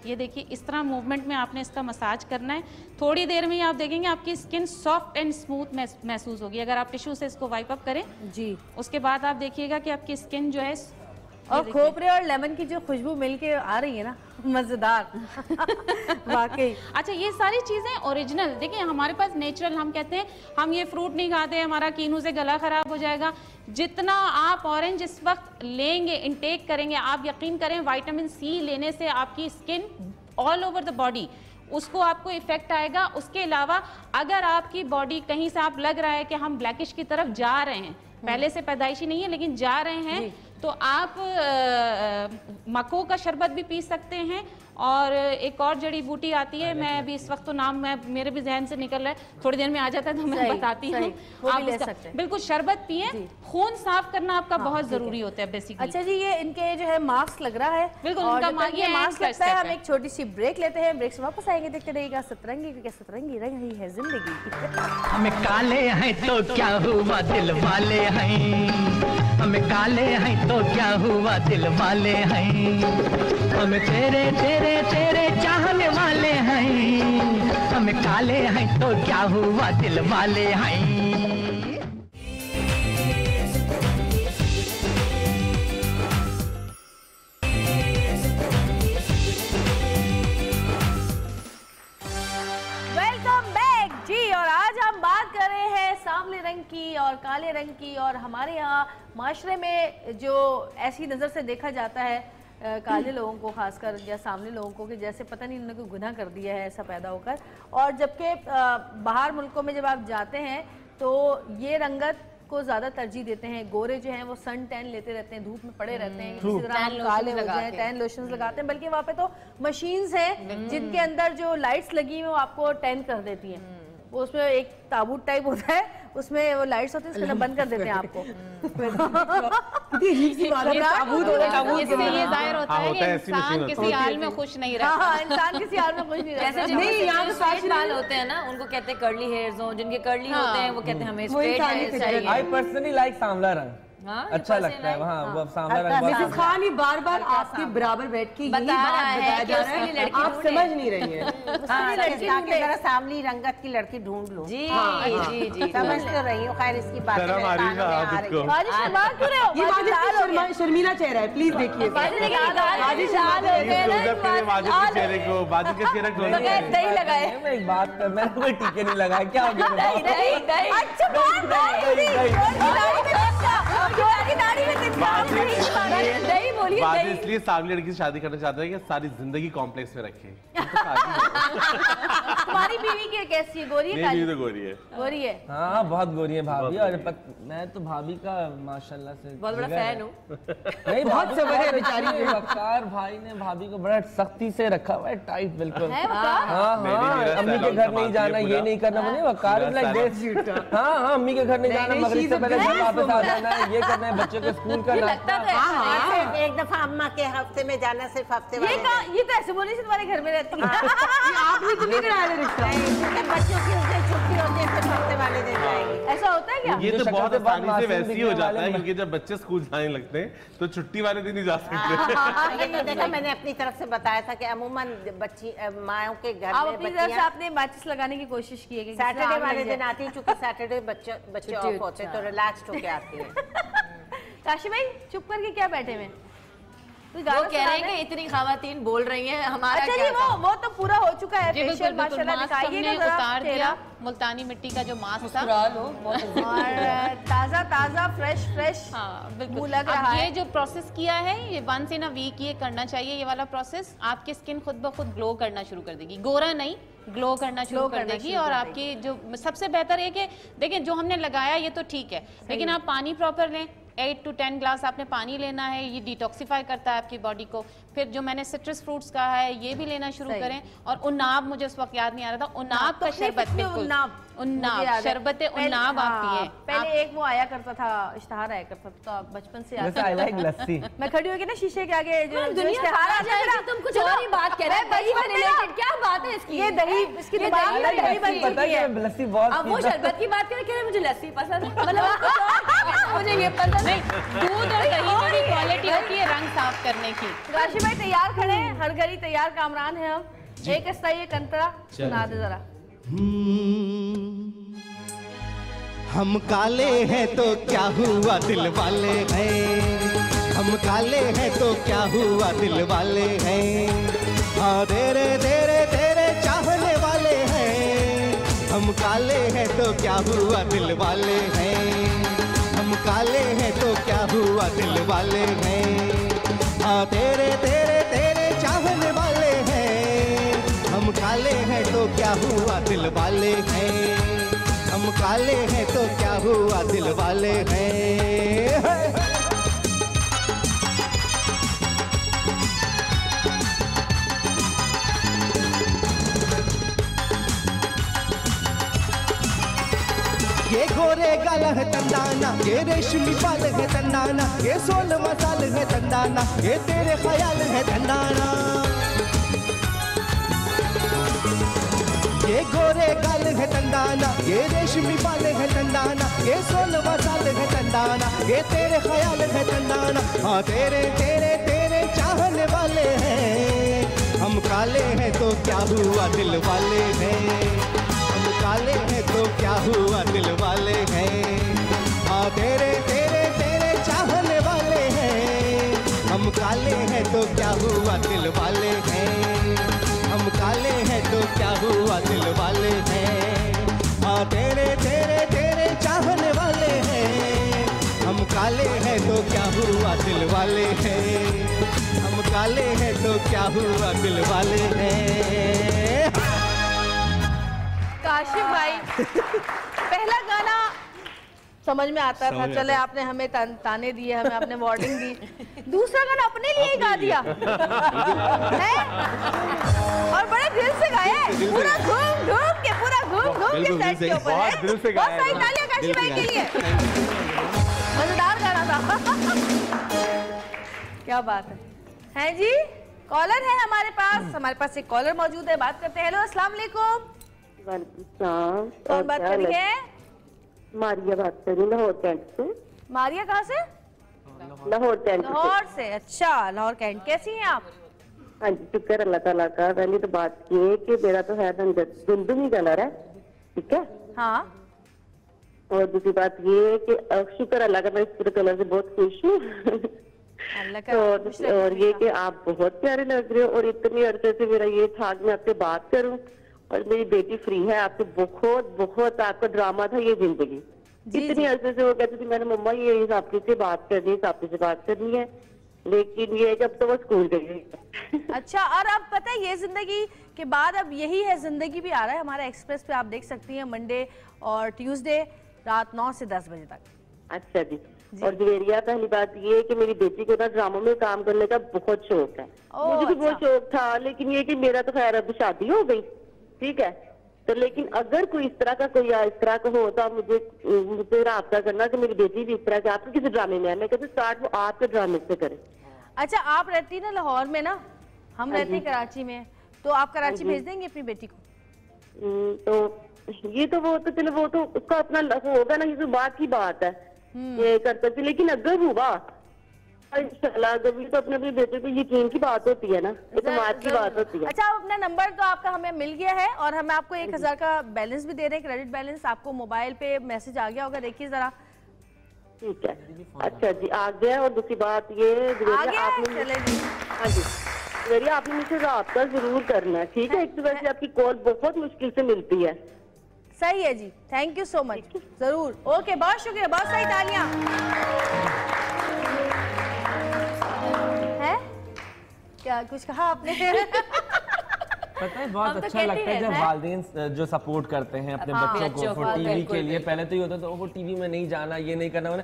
ये देखिए इस तरह मूवमेंट में आपने इसका मसाज करना है। थोड़ी देर में ही आप देखेंगे आपकी स्किन सॉफ्ट एंड स्मूथ महसूस होगी। अगर आप टिश्यू से इसको वाइप अप करें जी, उसके बाद आप देखिएगा कि आपकी स्किन जो है और खोपरे और लेमन की जो खुशबू मिलके आ रही है ना, मजेदार वाकई। अच्छा, ये सारी चीजें ओरिजिनल, देखिए हमारे पास नेचुरल, हम कहते हैं हम ये फ्रूट नहीं खाते, हमारा कीनू से गला खराब हो जाएगा। जितना आप ऑरेंज इस वक्त लेंगे, इंटेक करेंगे, आप यकीन करें विटामिन सी लेने से आपकी skin all over the body उसको आपको इफेक्ट आएगा। उसके अलावा अगर आपकी बॉडी कहीं से आप लग रहा है कि हम ब्लैकिश की तरफ जा रहे हैं, पहले से पैदाइशी नहीं है लेकिन जा रहे हैं, तो आप मको का शरबत भी पी सकते हैं। और एक और जड़ी बूटी आती है, मैं अभी इस वक्त तो नाम मेरे भी जहन से निकल रहा है, थोड़ी देर में आ जाता है तो मैं बताती हूँ। आप उसका बिल्कुल शरबत पिए, खून साफ करना आपका बहुत जरूरी होता है बेसिकली। अच्छा जी, ये इनके जो है मास्क लग रहा है, बिल्कुल उनका मास्क लगता है। हम एक छोटी सी ब्रेक लेते हैं, ब्रेक से वापस आएंगे, देखते रहिएगा सतरंगी, क्योंकि सतरंगी रंग ही है जिंदगी। हम काले हैं तो क्या हुआ दिल वाले हैं, हम काले हैं तो क्या हुआ दिल वाले हैं, हम तेरे तेरे तेरे चाहने वाले हैं, हम काले हैं तो क्या हुआ दिल वाले हैं। वेलकम बैक जी। और आज हम बात कर रहे हैं सांवले रंग की और काले रंग की। और हमारे यहाँ माशरे में जो ऐसी नज़र से देखा जाता है काले लोगों को खासकर या सामने लोगों को कि जैसे पता नहीं उन्होंने कोई गुनाह कर दिया है ऐसा पैदा होकर। और जबकि बाहर मुल्कों में जब आप जाते हैं तो ये रंगत को ज़्यादा तरजीह देते हैं। गोरे जो हैं वो सन टैन लेते रहते हैं, धूप में पड़े रहते हैं, किसी तरह हम काले हो जाएं, टैन लोशंस लगाते हैं। बल्कि वहाँ पे तो मशीन्स हैं जिनके अंदर जो लाइट्स लगी हैं वो आपको टैन कर देती हैं। वो उसमें एक ताबूत टाइप होता है, उसमें वो लाइट्स होती है, उसके अंदर बंद कर देते हैं आपको। इससे ये जाहिर होता है कि इंसान किसी हाल में खुश नहीं रहता। हाँ, इंसान किसी हाल में खुश नहीं रहता। जैसे नहीं, यहाँ पे स्ट्रेट बाल होते हैं ना, उनको कहते हैं कर्ली हेयर्स हो, जिनके कर्ली होते हैं वो कहते हैं हमें स्ट्रेट हेयर्स चाहिए। आई पर्सनली लाइक सांवला रंग, अच्छा लगता है वहाँ वो सांवला रंग। मिसेस खान ही बार बार आपके बराबर बैठ के यही बात बताया जा रहा है, आप समझ नहीं रही हैं। सांवली रंगत की लड़की ढूंढ लो। जी जी जी, समझ तो रही हूँ। खैर इसकी बात ये शर्मीला चेहरा है, प्लीज देखिए। दही लगाए, एक बात कर, मैंने कोई टीके नहीं लगाया, क्या हो गया? बात इसलिए सांवली लड़की से शादी करना चाहता है कि सारी जिंदगी कॉम्प्लेक्स में रखे। तुम्हारी बीवी की कैसी है? गोरी है? मेरी तो गोरी है। गोरी है? हाँ बहुत गोरी है भाभी। और मैं तो भाभी का माशाल्लाह से बहुत बड़ा फैन हूँ। नहीं, बहुत से बड़े बेचारी वकार भाई ने भाभी को बड़ा सख्ती से रखा हुआ है, टाइट बिल्कुल। हाँ, अम्मी के घर नहीं जाना, ये नहीं करना, मुझे वकार हाँ, अम्मी के घर नहीं जाना, मगरिब से पहले घर वापस आ जाना है, ये करना है, बच्चों के स्कूल का एक दफा अम्मा के हफ्ते में जाना, सिर्फ हफ्ते वाले। ये तो ऐसे बोलने से तुम्हारे घर में रहती है। आपने तो नहीं कराया रिश्ता। बच्चों की छुट्टी होती है, सिर्फ हफ्ते वाले दिन जाएंगे। ऐसा होता है क्या? ये तो बहुत आसानी से वैसे ही हो जाता है, क्योंकि जब बच्चे स्कूल जाने लगते हैं तो छुट्टी वाले दिन ही जा सकते हैं। देखा, मैंने अपनी तरफ से बताया था कि अमूमन बच्ची माओं के घर में अपनी तरफ से आपने मैचेस लगाने की कोशिश की है कि सैटरडे वाले दिन आती है, चूंकि सैटरडे बच्चे ऑफ होते हैं तो रिलैक्स्ड होके आती है। काशी भाई चुप करके क्या बैठे हुए? वो कह रहे हैं कि इतनी खवातीन बोल रही हैं, हमारा अच्छा जी, वो तो पूरा हो चुका है। फेशियल माशाल्लाह दिखाइए, उतार दिया मुल्तानी मिट्टी का जो मास्क था, और ताजा ताजा फ्रेश बिल्कुल लग रहा है। ये जो प्रोसेस किया है ये वंस इन अ वीक ये करना चाहिए। ये वाला प्रोसेस आपकी स्किन खुद ब खुद ग्लो करना शुरू कर देगी, गोरा नहीं ग्लो करना शुरू कर देगी। और आपकी जो सबसे बेहतर है कि देखिए जो हमने लगाया ये तो ठीक है, लेकिन आप पानी प्रॉपर लें। 8 to 10 ग्लास आपने पानी लेना है, ये डिटॉक्सिफाई करता है आपकी बॉडी को। फिर जो मैंने सिट्रस फ्रूट्स कहा है ये भी लेना शुरू करें। और उन्नाब, मुझे उस वक्त याद नहीं आ रहा था, उन्नाब का शरबत, बिल्कुल उन्नाब शरबत उन्नाब आप पिए। पहले एक वो आया करता था, इश्तहार आया करता था, तो आप बचपन से लस्सी। मैं खड़ी होगी ना शीशे के आगे, जो इश्तहार आ जाएगा, तुम कुछ और ही बात कर रहे हैं, दही से रिलेटेड क्या बात है इसकी? ये दही, इसकी दिमाग में दही बन चुकी है। लस्सी बहुत, अब वो शरबत की बात करें, मुझे लस्सी पसंद है, मतलब मुझे ये पसंद नहीं। दूध और दही बड़ी क्वालिटी होती है रंग साफ करने की। राशि भाई तैयार खड़े हैं, हर घड़ी तैयार कामरान है हम। एक स्थाई कंतरा सुना दे जरा। हम काले हैं तो क्या हुआ दिल वाले हैं, हम काले हैं तो क्या हुआ दिल वाले हैं, हाँ तेरे तेरे तेरे चाहने वाले हैं। हम काले हैं तो क्या हुआ दिल वाले हैं, हम काले हैं तो क्या हुआ दिल वाले हैं, हाँ तेरे तेरे तेरे चाहने वाले हैं। हम काले हैं तो क्या हुआ दिल वाले हैं, हम काले हैं तो क्या हुआ दिल वाले हैं। ये गोरे गाल है तंदाना, ये रेशमी बाल है तंदाना, ये 16 मसाल है तंदाना, ये तेरे ख्याल है तंदाना। ये गोरे गाल है तंदाना, ये रेशमी बाल है तंदाना, ये 16 मसाल है तंदाना, ये तेरे ख्याल है तंदाना, हाँ तेरे तेरे तेरे चाहने वाले हैं। हम काले हैं तो क्या हुआ दिल वाले हैं, काले हैं तो क्या हुआ दिल वाले हैं, हाँ तेरे तेरे तेरे चाहने वाले हैं। हम काले हैं तो क्या हुआ दिल वाले हैं, हम काले हैं तो क्या हुआ दिल वाले हैं, हाँ तेरे तेरे तेरे चाहने वाले हैं। हम काले हैं तो क्या हुआ दिल वाले हैं, हम काले हैं तो क्या हुआ दिल वाले हैं। काशिफ भाई पहला गाना समझ में आता था, चले आपने हमें ताने दिए, हमें आपने वार्निंग दी। दूसरा गाना अपने लिए ही गा दिया है और बड़े दिल से गाया है, पूरा घूम घूम के, पूरा घूम घूम के सेट के ऊपर है। बहुत सारी तालियां काशिफ भाई के लिए, मजेदार गाना था। क्या बात है जी। कॉलर है हमारे पास एक कॉलर मौजूद है, बात करते हैं। हेलो अस्सलाम वालेकुम। कौन बात कर रही है? मारिया बात कर रही हूँ, लाहौर कैंट से। मारिया कहाँ से? लाहौर कैंट। लाहौर से, अच्छा लाहौर कैंट। कैसी हैं आप? हाँ जी शुक्र अल्लाह ताला का। पहली तो बात ये कि मेरा तो है धुंधुनी कलर है, ठीक है। हाँ। और दूसरी बात ये कि शुक्र अल्लाह का मैं इस पूरे कलर से बहुत खुश हूँ। और ये कि आप बहुत प्यारे लग रहे हो, और इतनी अर्से से मेरा ये था कि मैं आपसे बात करूँ, और मेरी बेटी फ्री है आपसे। बहुत बहुत आपका ड्रामा था ये जिंदगी, इतनी अर्से से वो कहती थी मैंने मम्मा ये साथी से बात करनी है, साथी से बात करनी है, लेकिन ये जब तो वो स्कूल गई। अच्छा, और अब पता है ये जिंदगी के बाद अब यही है, जिंदगी भी आ रहा है हमारा एक्सप्रेस पे, आप देख सकती हैं मंडे और ट्यूसडे रात 9 से 10 बजे तक। अच्छा जी। और जवेरिया पहली बात ये है कि मेरी बेटी को ना ड्रामों में काम करने का बहुत शौक है। मुझे भी बहुत शौक था, लेकिन ये कि मेरा तो खैर अब शादी हो गई, ठीक है। तो लेकिन अगर कोई इस तरह का कोई इस तरह का हो तो आप मुझे राब्ता करना कि मेरी बेटी भी इस तरह के आपके किसी ड्रामे में है। मैं कहती स्टार्ट वो आपके ड्रामे से करे। अच्छा, आप रहती ना लाहौर में ना, हम रहते हैं कराची में, तो आप कराची भेज देंगे अपनी बेटी को? तो ये तो वो तो चलो वो तो उसका अपना होगा ना, ये तो बात की बात है ये कर सकती, लेकिन अगर हुआ इंशाल्लाह तो अपने अपने बेटे पे यकीन की बात होती है ना, एतमाद की बात होती है। अच्छा, अपना नंबर तो आपका हमें मिल गया है और हम आपको 1000 का बैलेंस भी दे रहे हैं, क्रेडिट बैलेंस। आपको मोबाइल पे मैसेज आ गया होगा, देखिए जरा। ठीक है, अच्छा जी आ गया। और दूसरी बात ये आपने हाँ जी जरिया आपने मुझसे राब्ता जरूर करना है, ठीक है। एक तो वैसे आपकी कॉल बहुत मुश्किल से मिलती है। सही है जी, थैंक यू सो मच। जरूर, ओके, बहुत शुक्रिया, बहुत सारी तालियां। है क्या कुछ कहा आपने? पता है बहुत अच्छा लगता है जब वालिदैन जो सपोर्ट करते हैं अपने बच्चों को टीवी के लिए। पहले तो ये होता था वो टीवी में नहीं जाना, ये नहीं करना,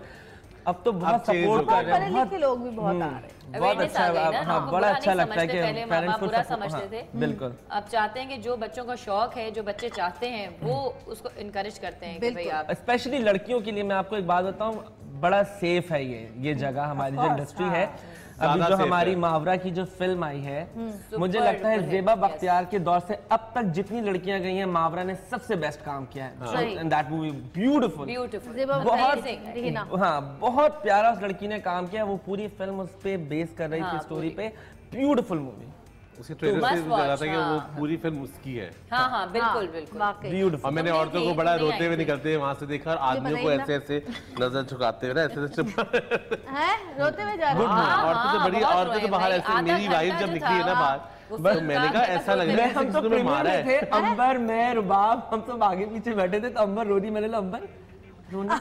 अब तो बहुत सपोर्ट कर रहे हैं, बहुत लोग भी बहुत आ रहे हैं। बहुत अच्छा, हाँ बड़ा अच्छा लगता है कि पेरेंट्स को बुरा समझते थे, बिल्कुल। अब चाहते हैं कि जो बच्चों का शौक है, जो बच्चे चाहते हैं, वो उसको इनकरेज करते हैं कि भाई आप। स्पेशली लड़कियों के लिए मैं आपको एक बात बताऊं, बड़ा सेफ है ये जगह, हमारी जो इंडस्ट्री है। अभी जो हमारी मावरा की जो फिल्म आई है, मुझे लगता है ज़ेबा बख्तियार के दौर से अब तक जितनी लड़कियां गई हैं, मावरा ने सबसे बेस्ट काम किया है। एंड दैट मूवी ब्यूटीफुल, बहुत हाँ बहुत प्यारा उस लड़की ने काम किया। वो पूरी फिल्म उस पे बेस कर रही थी, स्टोरी पे। ब्यूटीफुल मूवी, उसके ट्रेलर से लगा था कि वो पूरी फिल्म उसकी है। हाँ हाँ बिल्कुल बिल्कुल। और मैंने औरतों को बड़ा रोते हुए निकलते वहां से देखा, और आदमियों को ऐसे ऐसे नजर झुकाते हुए ना ऐसे ऐसे रोते हुए जा रहे हैं। औरतें तो बड़ी, औरतें तो बाहर ऐसे, मेरी वाइफ जब निकली है ना बाहर, तो मैंने कहा ऐसा लग रहा है हम तो मारा है। अंबर, मैं, रुबाब, हम सब आगे पीछे बैठे थे, तो अंबर रो रही, मैंने कहा अंबर रोना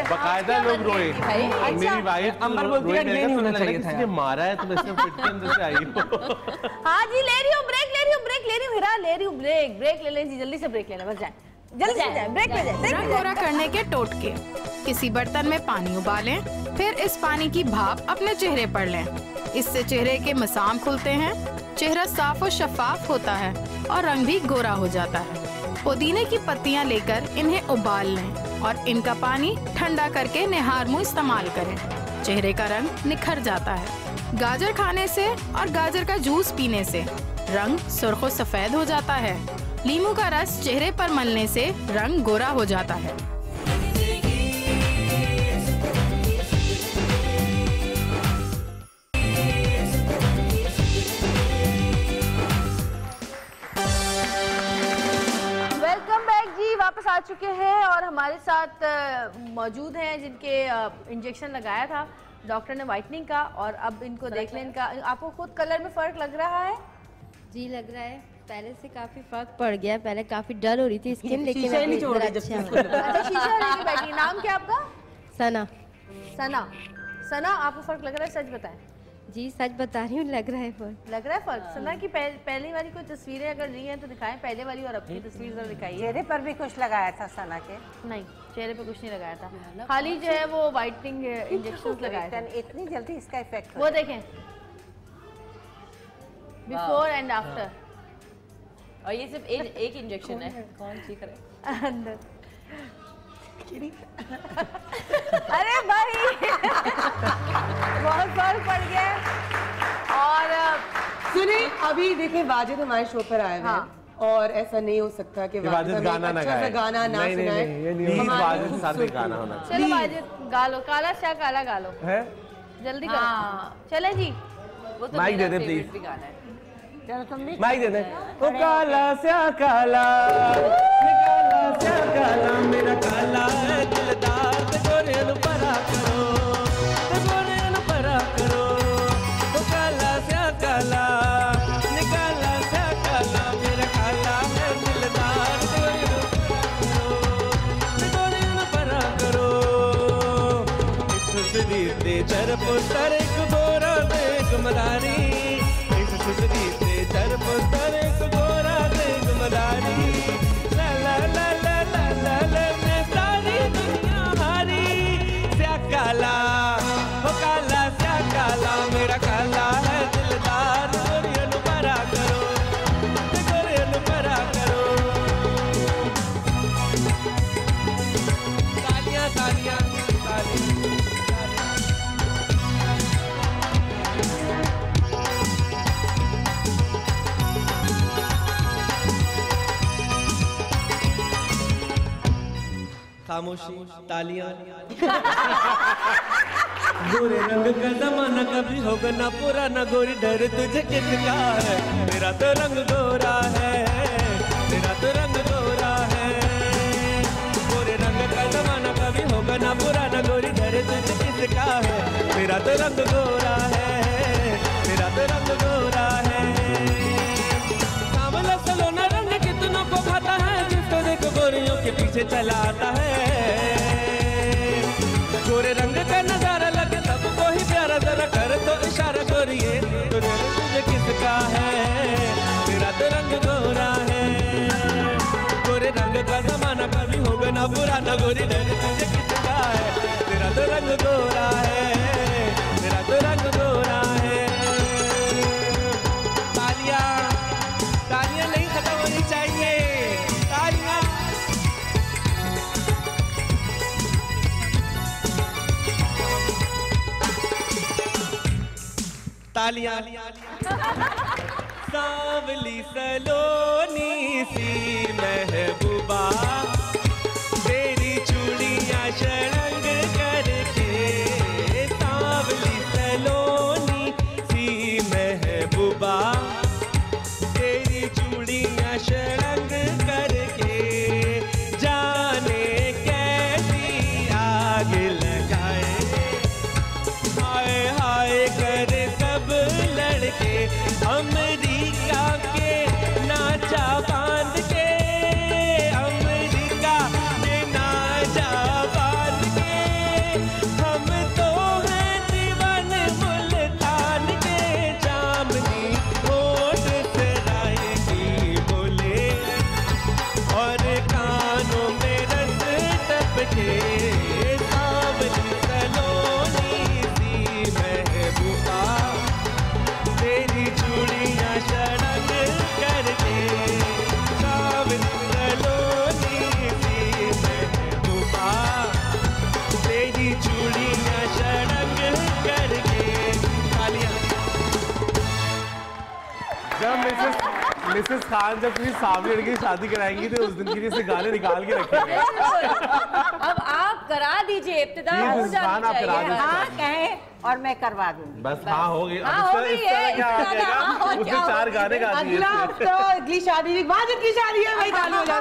बकायदा लोग रोए। मेरी वाइफ अंबर बोलती है ये नहीं होना चाहिए था, इसने मारा है, तुम इसमें फिट के अंदर से आई हो। हाँ जी, ले रही हूँ ब्रेक, ले रही हूँ ब्रेक, ले रही हूँ हिरा, ले रही हूँ ब्रेक, ब्रेक ले लें जी, जल्दी से ब्रेक लेना, बस जाए जल्दी से जाए, ब्रेक ले जाए। रंग गोरा करने के टोटके: किसी बर्तन में पानी उबालें, फिर इस पानी की भाप अपने चेहरे पर लें। इससे चेहरे के मसाम खुलते हैं, चेहरा साफ और शफाफ होता है और रंग भी गोरा हो जाता है। पुदीने की पत्तियां लेकर इन्हें उबाल लें और इनका पानी ठंडा करके निहार मुंह इस्तेमाल करें। चेहरे का रंग निखर जाता है। गाजर खाने से और गाजर का जूस पीने से रंग सुर्ख सफेद हो जाता है। नींबू का रस चेहरे पर मलने से रंग गोरा हो जाता है। वापस आ चुके हैं और हमारे साथ मौजूद हैं जिनके इंजेक्शन लगाया था डॉक्टर ने व्हाइटनिंग का, और अब इनको देख लें इनका। आपको खुद कलर में फर्क लग रहा है? जी लग रहा है, पहले से काफी फर्क पड़ गया। पहले काफी डल हो रही थी स्किन, लेकिन अच्छा शीशा लेके बैठी। नाम क्या आपका? सना। सना, सना आपको फर्क लग रहा है? सच बताएं। जी सच बता रही हूँ, लग रहा है फर्क। लग रहा है फर्क? सना की पहली वाली कोई तस्वीरें अगर ली हैं तो दिखाएं, पहले वाली और अब की तस्वीर जरा दिखाइए। चेहरे पर भी कुछ लगाया था सना के? नहीं, चेहरे पे कुछ नहीं लगाया था, खाली जो है वो व्हाइटनिंग इंजेक्शन लगाए थे। इतनी जल्दी इसका इफेक्ट? वो देखें बिफोर एंड आफ्टर। और ये सिर्फ एक इंजेक्शन है। कौन सी करे अंदर? अरे भाई बहुत फर्क पड़ गया। और सुनिए, अभी देखिए वाजिद हमारे शो पर आए हैं, और ऐसा नहीं हो सकता कि वाजिद गाना ना गाए, गाना ना सुनाए। वाजिद साथ में गाना होना चाहिए। चलो वाजिद गा लो, काला स्या काला गा लो है, जल्दी करो। चले जी, वो तो माइक दे दे प्लीज। चलो तुम भी माइक दे दे। ओ काला स्या काला, काला स्या काला, मेरा काला है दिलदार, ते गोरे नु परा करो, ते गोरे नु परा करो। ओ काला स्या काला, निकाला स्या काला, मेरा काला है दिलदार, ते गोरे नु परा करो, ते गोरे नु परा करो। इस शरीर ते चर पुतर एक गोरा ते एक मदारी, इस शरीर ते चर पुतर एक गोरा ते एक मदारी। ला ला ला ला ला ला ला, मैं सारी दुनिया हारी। स्या काला, ओ काला स्या काला, मेरा काला है दिलदार, गोरियों नु परा करो, गोरियों नु परा करो। तालियां तालियां तालियां। खामोशी, तालियां। गोरे रंग का जमाना कभी होगा ना पुराना, गोरी डर तुझे किसका है, मेरा तो रंग गोरा है, मेरा तो रंग गोरा है। गोरे रंग का जमाना कभी होगा ना पुराना, गोरी डर तुझे किसका है, मेरा तो रंग गोरा है, मेरा तो रंग गोरा है। सांवला सलोना रंग कितनों को भाता है, जिसको देखो गोरियों के पीछे चला आता है। गोरे रंग का नजारा लगे सबको ही प्यारा, जरा कर तो इशारा गोरिए, तो तुझे किसका है, मेरा तो रंग गोरा है। गोरे रंग का जमाना कभी होगा ना पुराना, गोरी डर तुझे किसका है, मेरा तो रंग गोरा है, मेरा तो रंग गोरा है। तालियां तालियां नहीं खत्म होनी चाहिए, तालियां। तालियां। सांवली सलोनी सी महबूबा, तेरी चूड़ियां शरंग करके, सांवली महबूबा तेरी चूड़ियां शरंग करके जाने कैसी आग लगाए। हाय हाय कर सब लड़के अमेरिका के नाचा बांध के, अमेरिका के नाचा बांध के। हम तो हैं दीवान मुल्तान के, जामनी होठ से राएगी बोले और कानों में रस टपके। सावली सलोनी सी महबूबा तेरी चूड़ियां शरंग करके, सावली सलोनी सी महबूबा तेरी चूड़ियां शरंग करके। जब मिसेस खान जब किसी सामने लड़की की शादी कराएंगी तो उस दिन के लिए से गाने निकाल के रखेंगे। अब आप करा दीजिए, इब्तिदा हो जानी चाहिए। हाँ कहें और मैं करवा दूंगी। बस हाँ हो गई। हाँ हो गई है। उसने 4 गाने गा दिए। अगला हफ्ता अगली शादी की शादी है भाई, गाली हो जाए।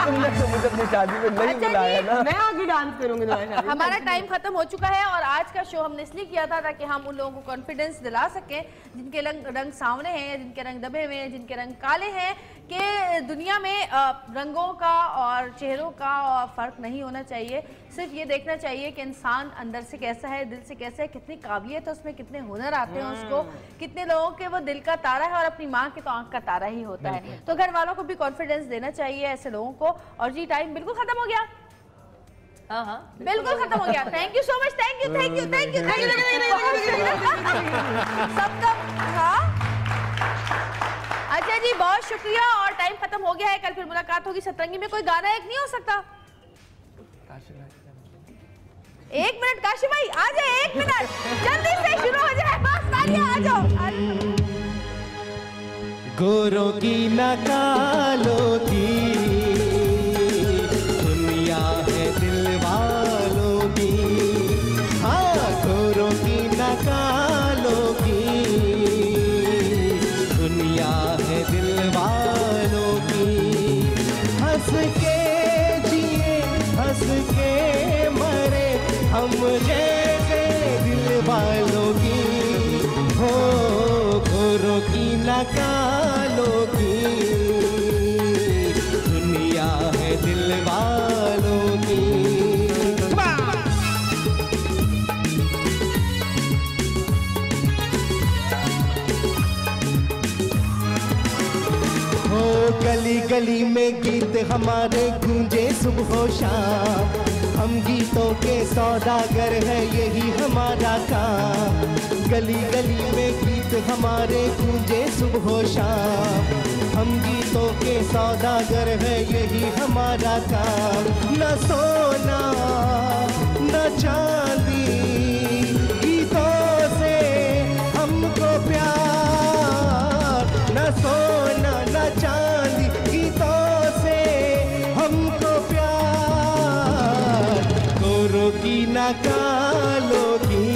तुमने तो मुझे अपनी शादी में नहीं बुलाया ना। मैं आगे डांस करूंगी तुम्हारी शादी। हमारा टाइम खत्म हो चुका है और आज का शो हमने इसलिए किया था ताकि हम उन लोगों को कॉन्फिडेंस दिला सकें जिनके रंग सांवले हैं, जिनके रंग दबे हुए हैं, जिनके रंग काले हैं, कि दुनिया में रंगों का और चेहरों का फर्क नहीं होना चाहिए। सिर्फ ये देखना चाहिए कि इंसान अंदर से कैसा है, दिल से कैसा है, कितनी काबिलियत है उसमें, कितने हुनर आते हैं उसको, कितने लोगों के वो दिल का तारा है और अपनी माँ के तो आंख का तारा ही होता है। तो घर वालों को भी कॉन्फिडेंस देना चाहिए ऐसे लोगों को। और जी टाइम बिल्कुल खत्म हो गया। हाँ बिल्कुल खत्म हो गया। Thank you so much. Thank you thank you thank you सबका। हाँ अच्छा जी बहुत शुक्रिया और टाइम खत्म हो गया है। कल फिर मुलाकात होगी सतरंगी में। कोई गाना एक नहीं हो सकता? 1 मिनट काशी भाई आ जाए, 1 मिनट जल्दी से शुरू हो जाए। आ जाओ। गोरों की न कालों की दुनिया है दिल वालों की। हाँ गोरों की न कालों की दुनिया है दिल वालों की। हंस के जिए हंस के मरे हम जैसे दिल वालों की। हो गोरों की न कालों की दुनिया है दिल वालों की। हो गली गली में गीत हमारे गूंजे सुबह शाम। हम गीतों के सौदागर है यही हमारा काम। गली गली में गीत हमारे गूंजे सुबह शाम। हम गीतों के सौदागर है यही हमारा काम। न सोना न चांदी गीतों से हमको प्यार। न सोना न चांदी गीतों से हमको प्यार। गोरों की न कालों की